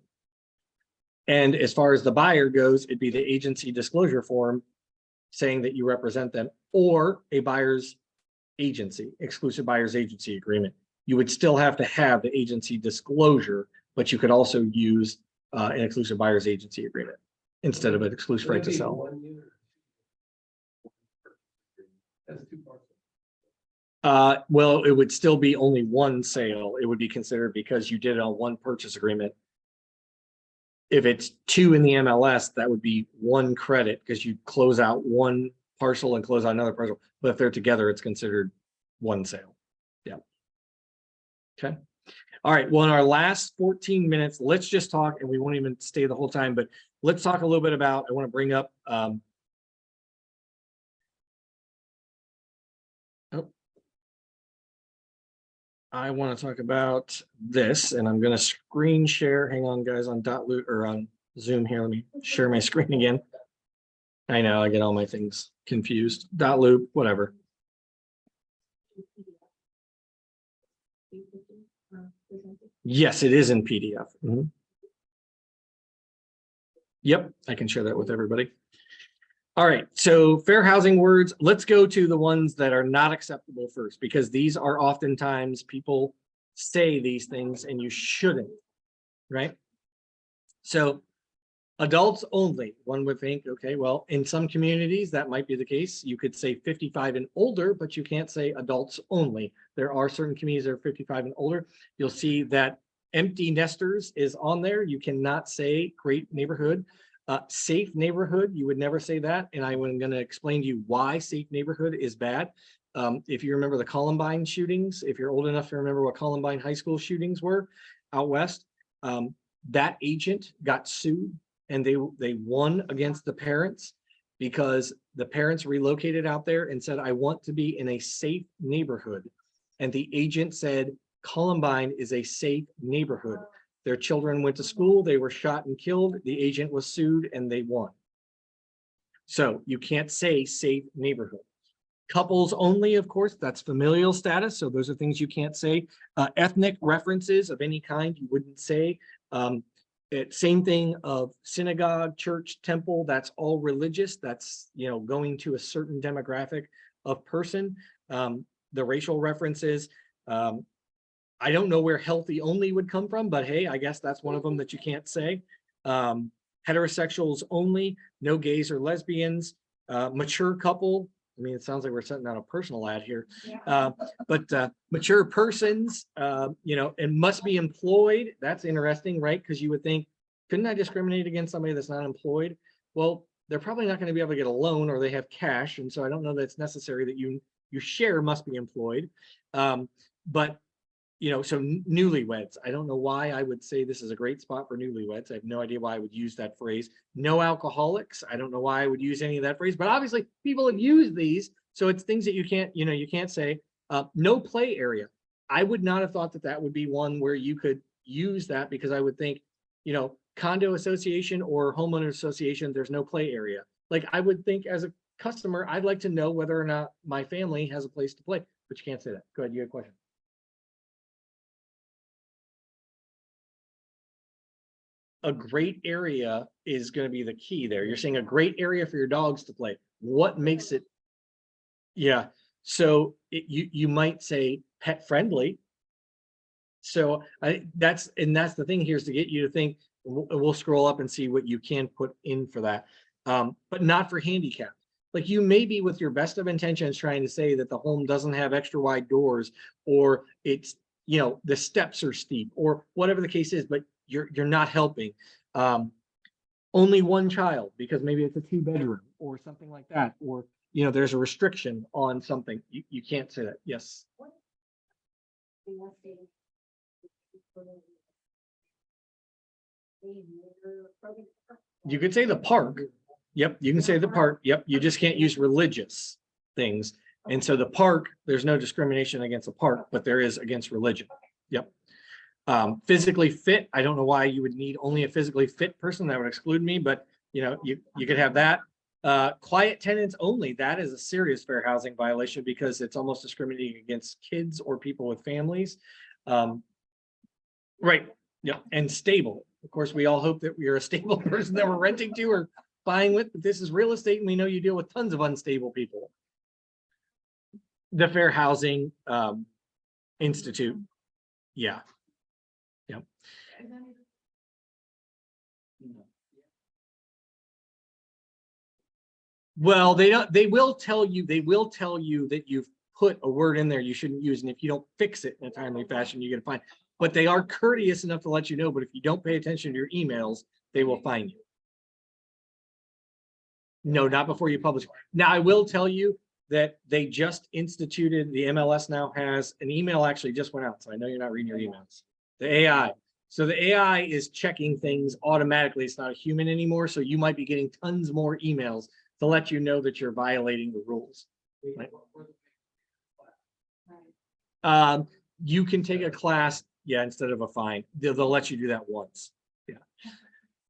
And as far as the buyer goes, it'd be the agency disclosure form saying that you represent them, or a buyer's agency, exclusive buyer's agency agreement. You would still have to have the agency disclosure, but you could also use an exclusive buyer's agency agreement instead of an exclusive right to sell. 1 unit. That's 2 parts. Well, it would still be only 1 sale. It would be considered because you did it on 1 purchase agreement. If it's 2 in the MLS, that would be 1 credit because you close out 1 parcel and close out another parcel. But if they're together, it's considered 1 sale. Yeah. Okay. All right. Well, in our last 14 minutes, let's just talk, and we won't even stay the whole time, but let's talk a little bit about, I want to bring up, I want to talk about this, and I'm going to screen share. Hang on, guys, on .loop or on Zoom here. Let me share my screen again. I know I get all my things confused. .loop, whatever. Yes, it is in PDF. Mhm. Yep, I can share that with everybody. All right, so fair housing words, let's go to the ones that are not acceptable first, because these are oftentimes people say these things and you shouldn't, right? So adults only, one would think, okay, well, in some communities that might be the case. You could say 55 and older, but you can't say adults only. There are certain communities that are 55 and older. You'll see that empty nesters is on there. You cannot say great neighborhood. Safe neighborhood, you would never say that. And I'm going to explain to you why safe neighborhood is bad. If you remember the Columbine shootings, if you're old enough to remember what Columbine high school shootings were out west, that agent got sued and they won against the parents because the parents relocated out there and said, I want to be in a safe neighborhood. And the agent said, Columbine is a safe neighborhood. Their children went to school, they were shot and killed, the agent was sued and they won. So you can't say safe neighborhood. Couples only, of course, that's familial status. So those are things you can't say. Ethnic references of any kind, you wouldn't say. Same thing of synagogue, church, temple, that's all religious. That's, you know, going to a certain demographic of person. The racial references, I don't know where healthy only would come from, but hey, I guess that's one of them that you can't say. Heterosexuals only, no gays or lesbians, mature couple. I mean, it sounds like we're sending out a personal ad here, but mature persons, you know, and must be employed. That's interesting, right? Because you would think, couldn't I discriminate against somebody that's not employed? Well, they're probably not going to be able to get a loan or they have cash. And so I don't know that it's necessary that you share must be employed. But you know, so newlyweds, I don't know why I would say this is a great spot for newlyweds. I have no idea why I would use that phrase. No alcoholics. I don't know why I would use any of that phrase, but obviously people have used these. So it's things that you can't, you know, you can't say. No play area. I would not have thought that that would be one where you could use that because I would think, you know, condo association or homeowner association, there's no play area. Like I would think as a customer, I'd like to know whether or not my family has a place to play, but you can't say that. Go ahead, you have a question. A great area is going to be the key there. You're saying a great area for your dogs to play. What makes it? Yeah. So you might say pet friendly. So that's the thing here is to get you to think. We'll scroll up and see what you can put in for that, but not for handicap. Like you may be with your best of intentions trying to say that the home doesn't have extra wide doors or it's, you know, the steps are steep or whatever the case is, but you're not helping. only one child, because maybe it's a 2-bedroom or something like that, or, there's a restriction on something. You can't say that. Yes. You could say the park. Yep, you can say the park. Yep, you just can't use religious things. And so the park, there's no discrimination against the park, but there is against religion. Yep. Physically fit, I don't know why you would need only a physically fit person. That would exclude me, but you could have that. Quiet tenants only, that is a serious fair housing violation because it's almost discriminating against kids or people with families. Right, yep, and stable. Of course, we all hope that we are a stable person that we're renting to or buying with, but this is real estate and we know you deal with tons of unstable people. The Fair Housing Institute, yeah. Yep. Well, they will tell you that you've put a word in there you shouldn't use, and if you don't fix it in a timely fashion, you're gonna find. But they are courteous enough to let you know, but if you don't pay attention to your emails, they will fine you. No, not before you publish. Now, I will tell you that they just instituted, the MLS now has an email actually just went out, so I know you're not reading your emails. The AI. So the AI is checking things automatically. It's not a human anymore. So you might be getting tons more emails to let you know that you're violating the rules. Right? You can take a class, yeah, instead of a fine. They'll let you do that once. Yeah.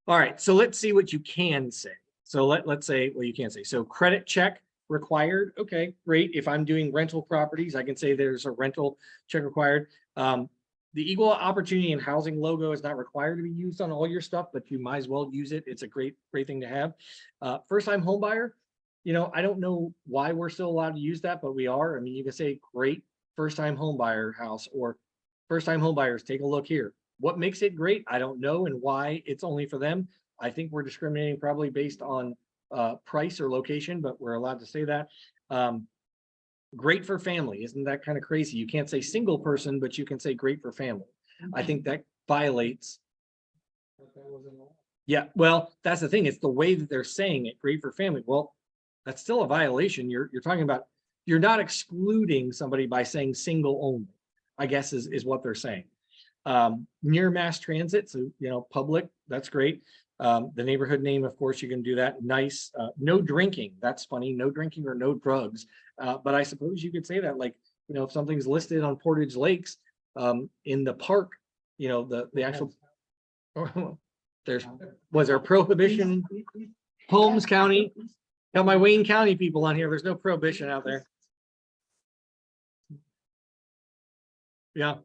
All right. So let's see what you can say. So let's say, well, you can't say. So credit check required. Okay, great. If I'm doing rental properties, I can say there's a rental check required. The equal opportunity and housing logo is not required to be used on all your stuff, but you might as well use it. It's a great thing to have. First time home buyer, I don't know why we're still allowed to use that, but we are. I mean, you can say great first time home buyer house or first time home buyers, take a look here. What makes it great? I don't know, and why it's only for them. I think we're discriminating probably based on price or location, but we're allowed to say that. Great for family. Isn't that kind of crazy? You can't say single person, but you can say great for family. I think that violates. Yeah, well, that's the thing. It's the way that they're saying it, great for family. Well, that's still a violation. You're talking about, you're not excluding somebody by saying single only, I guess is what they're saying. Near mass transit, so public, that's great. The neighborhood name, of course, you can do that. Nice. No drinking, that's funny. No drinking or no drugs. But I suppose you could say that, like, if something's listed on Portage Lakes in the park, the actual was there prohibition? Holmes County, got my Wayne County people on here. There's no prohibition out there. Yeah.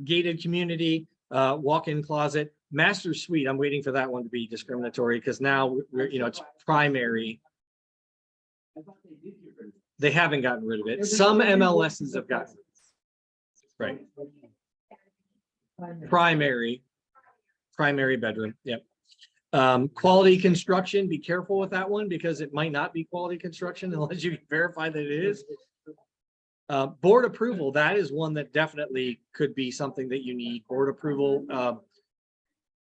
Gated community, walk-in closet, master suite. I'm waiting for that one to be discriminatory because now we're, it's primary. They haven't gotten rid of it. Some MLSs have gotten rid of it. Right. Primary bedroom. Yep. Quality construction. Be careful with that one because it might not be quality construction unless you can verify that it is. Board approval, that is one that definitely could be something that you need. Board approval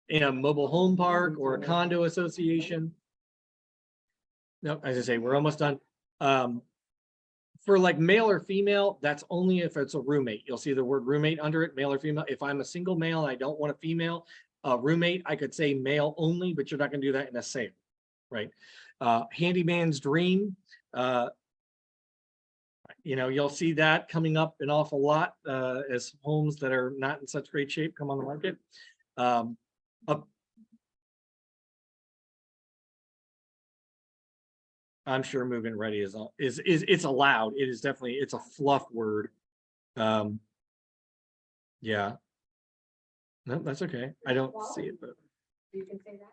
in a mobile home park or a condo association. No, as I say, we're almost done. For like male or female, that's only if it's a roommate. You'll see the word roommate under it, male or female. If I'm a single male and I don't want a female roommate, I could say male only, but you're not going to do that in a sale, right? Handyman's dream. You'll see that coming up an awful lot as homes that are not in such great shape come on the market. I'm sure move-in ready is it's allowed. It is definitely, it's a fluff word. Yeah. No, that's okay. I don't see it, but You can say that.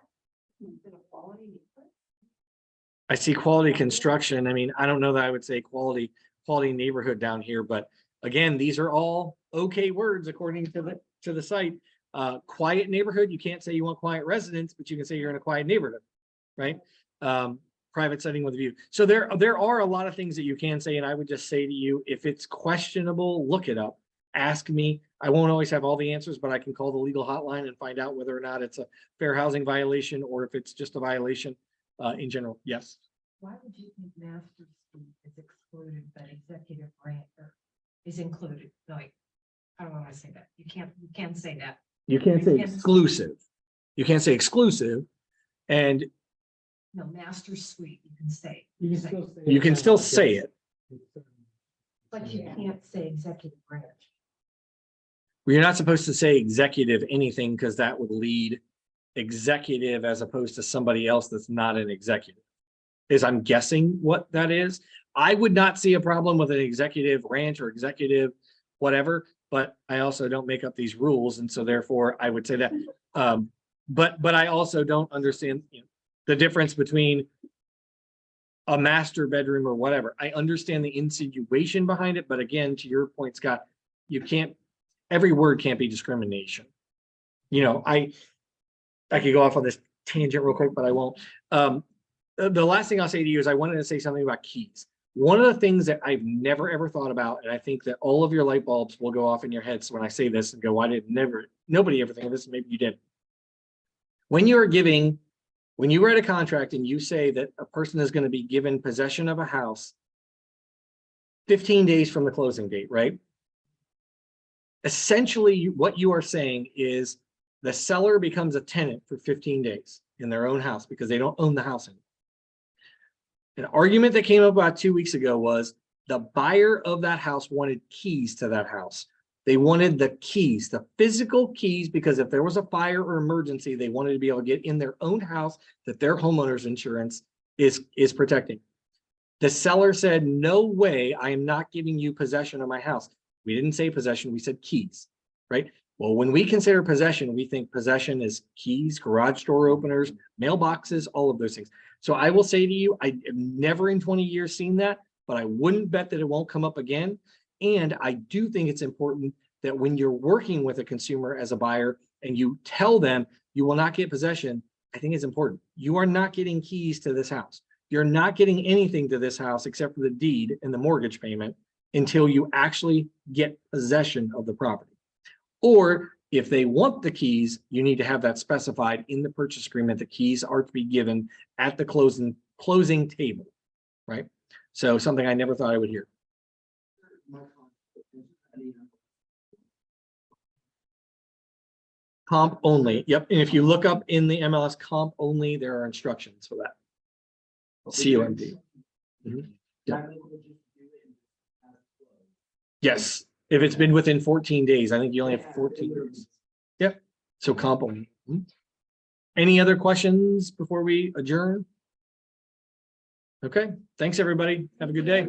I see quality construction. I mean, I don't know that I would say quality neighborhood down here, but again, these are all okay words according to the site. Quiet neighborhood, you can't say you want quiet residents, but you can say you're in a quiet neighborhood, right? Private setting with a view. So there are a lot of things that you can say, and I would just say to you, if it's questionable, look it up, ask me. I won't always have all the answers, but I can call the legal hotline and find out whether or not it's a fair housing violation or if it's just a violation in general. Yes. Why would you think master suite is excluded, but executive branch is included? Like, I don't want to say that. You can't say that. You can't say You can't- exclusive. You can't say exclusive. And No, master suite, you can say. You can still say. you can still say it. But you can't say executive branch. You're not supposed to say executive anything because that would lead executive as opposed to somebody else that's not an executive. Is I'm guessing what that is. I would not see a problem with an executive ranch or executive whatever, but I also don't make up these rules. And so therefore I would say that. But I also don't understand, you know, the difference between a master bedroom or whatever. I understand the insinuation behind it, but again, to your point, Scott, you can't, every word can't be discrimination. You know, I could go off on this tangent real quick, but I won't. The last thing I'll say to you is I wanted to say something about keys. One of the things that I've never ever thought about, and I think that all of your light bulbs will go off in your heads when I say this and go, why did nobody ever think of this? Maybe you did. When you were at a contract and you say that a person is going to be given possession of a house 15 days from the closing date, right? Essentially, what you are saying is the seller becomes a tenant for 15 days in their own house because they don't own the house anymore. An argument that came up about 2 weeks ago was the buyer of that house wanted keys to that house. They wanted the keys, the physical keys, because if there was a fire or emergency, they wanted to be able to get in their own house that their homeowner's insurance is protecting. The seller said, no way, I am not giving you possession of my house. We didn't say possession, we said keys, right? Well, when we consider possession, we think possession is keys, garage door openers, mailboxes, all of those things. So I will say to you, I have never in 20 years seen that, but I wouldn't bet that it won't come up again. And I do think it's important that when you're working with a consumer as a buyer and you tell them you will not get possession, I think it's important. You are not getting keys to this house. You're not getting anything to this house except for the deed and the mortgage payment until you actually get possession of the property. Or if they want the keys, you need to have that specified in the purchase agreement. The keys are to be given at the closing table, right? So something I never thought I would hear. Comp only. Yep. And if you look up in the MLS comp only, there are instructions for that. COMD. Mhm. Yes. If it's been within 14 days, I think you only have 14 days. Yep. So comp only. Mhm. Any other questions before we adjourn? Okay. Thanks, everybody. Have a good day.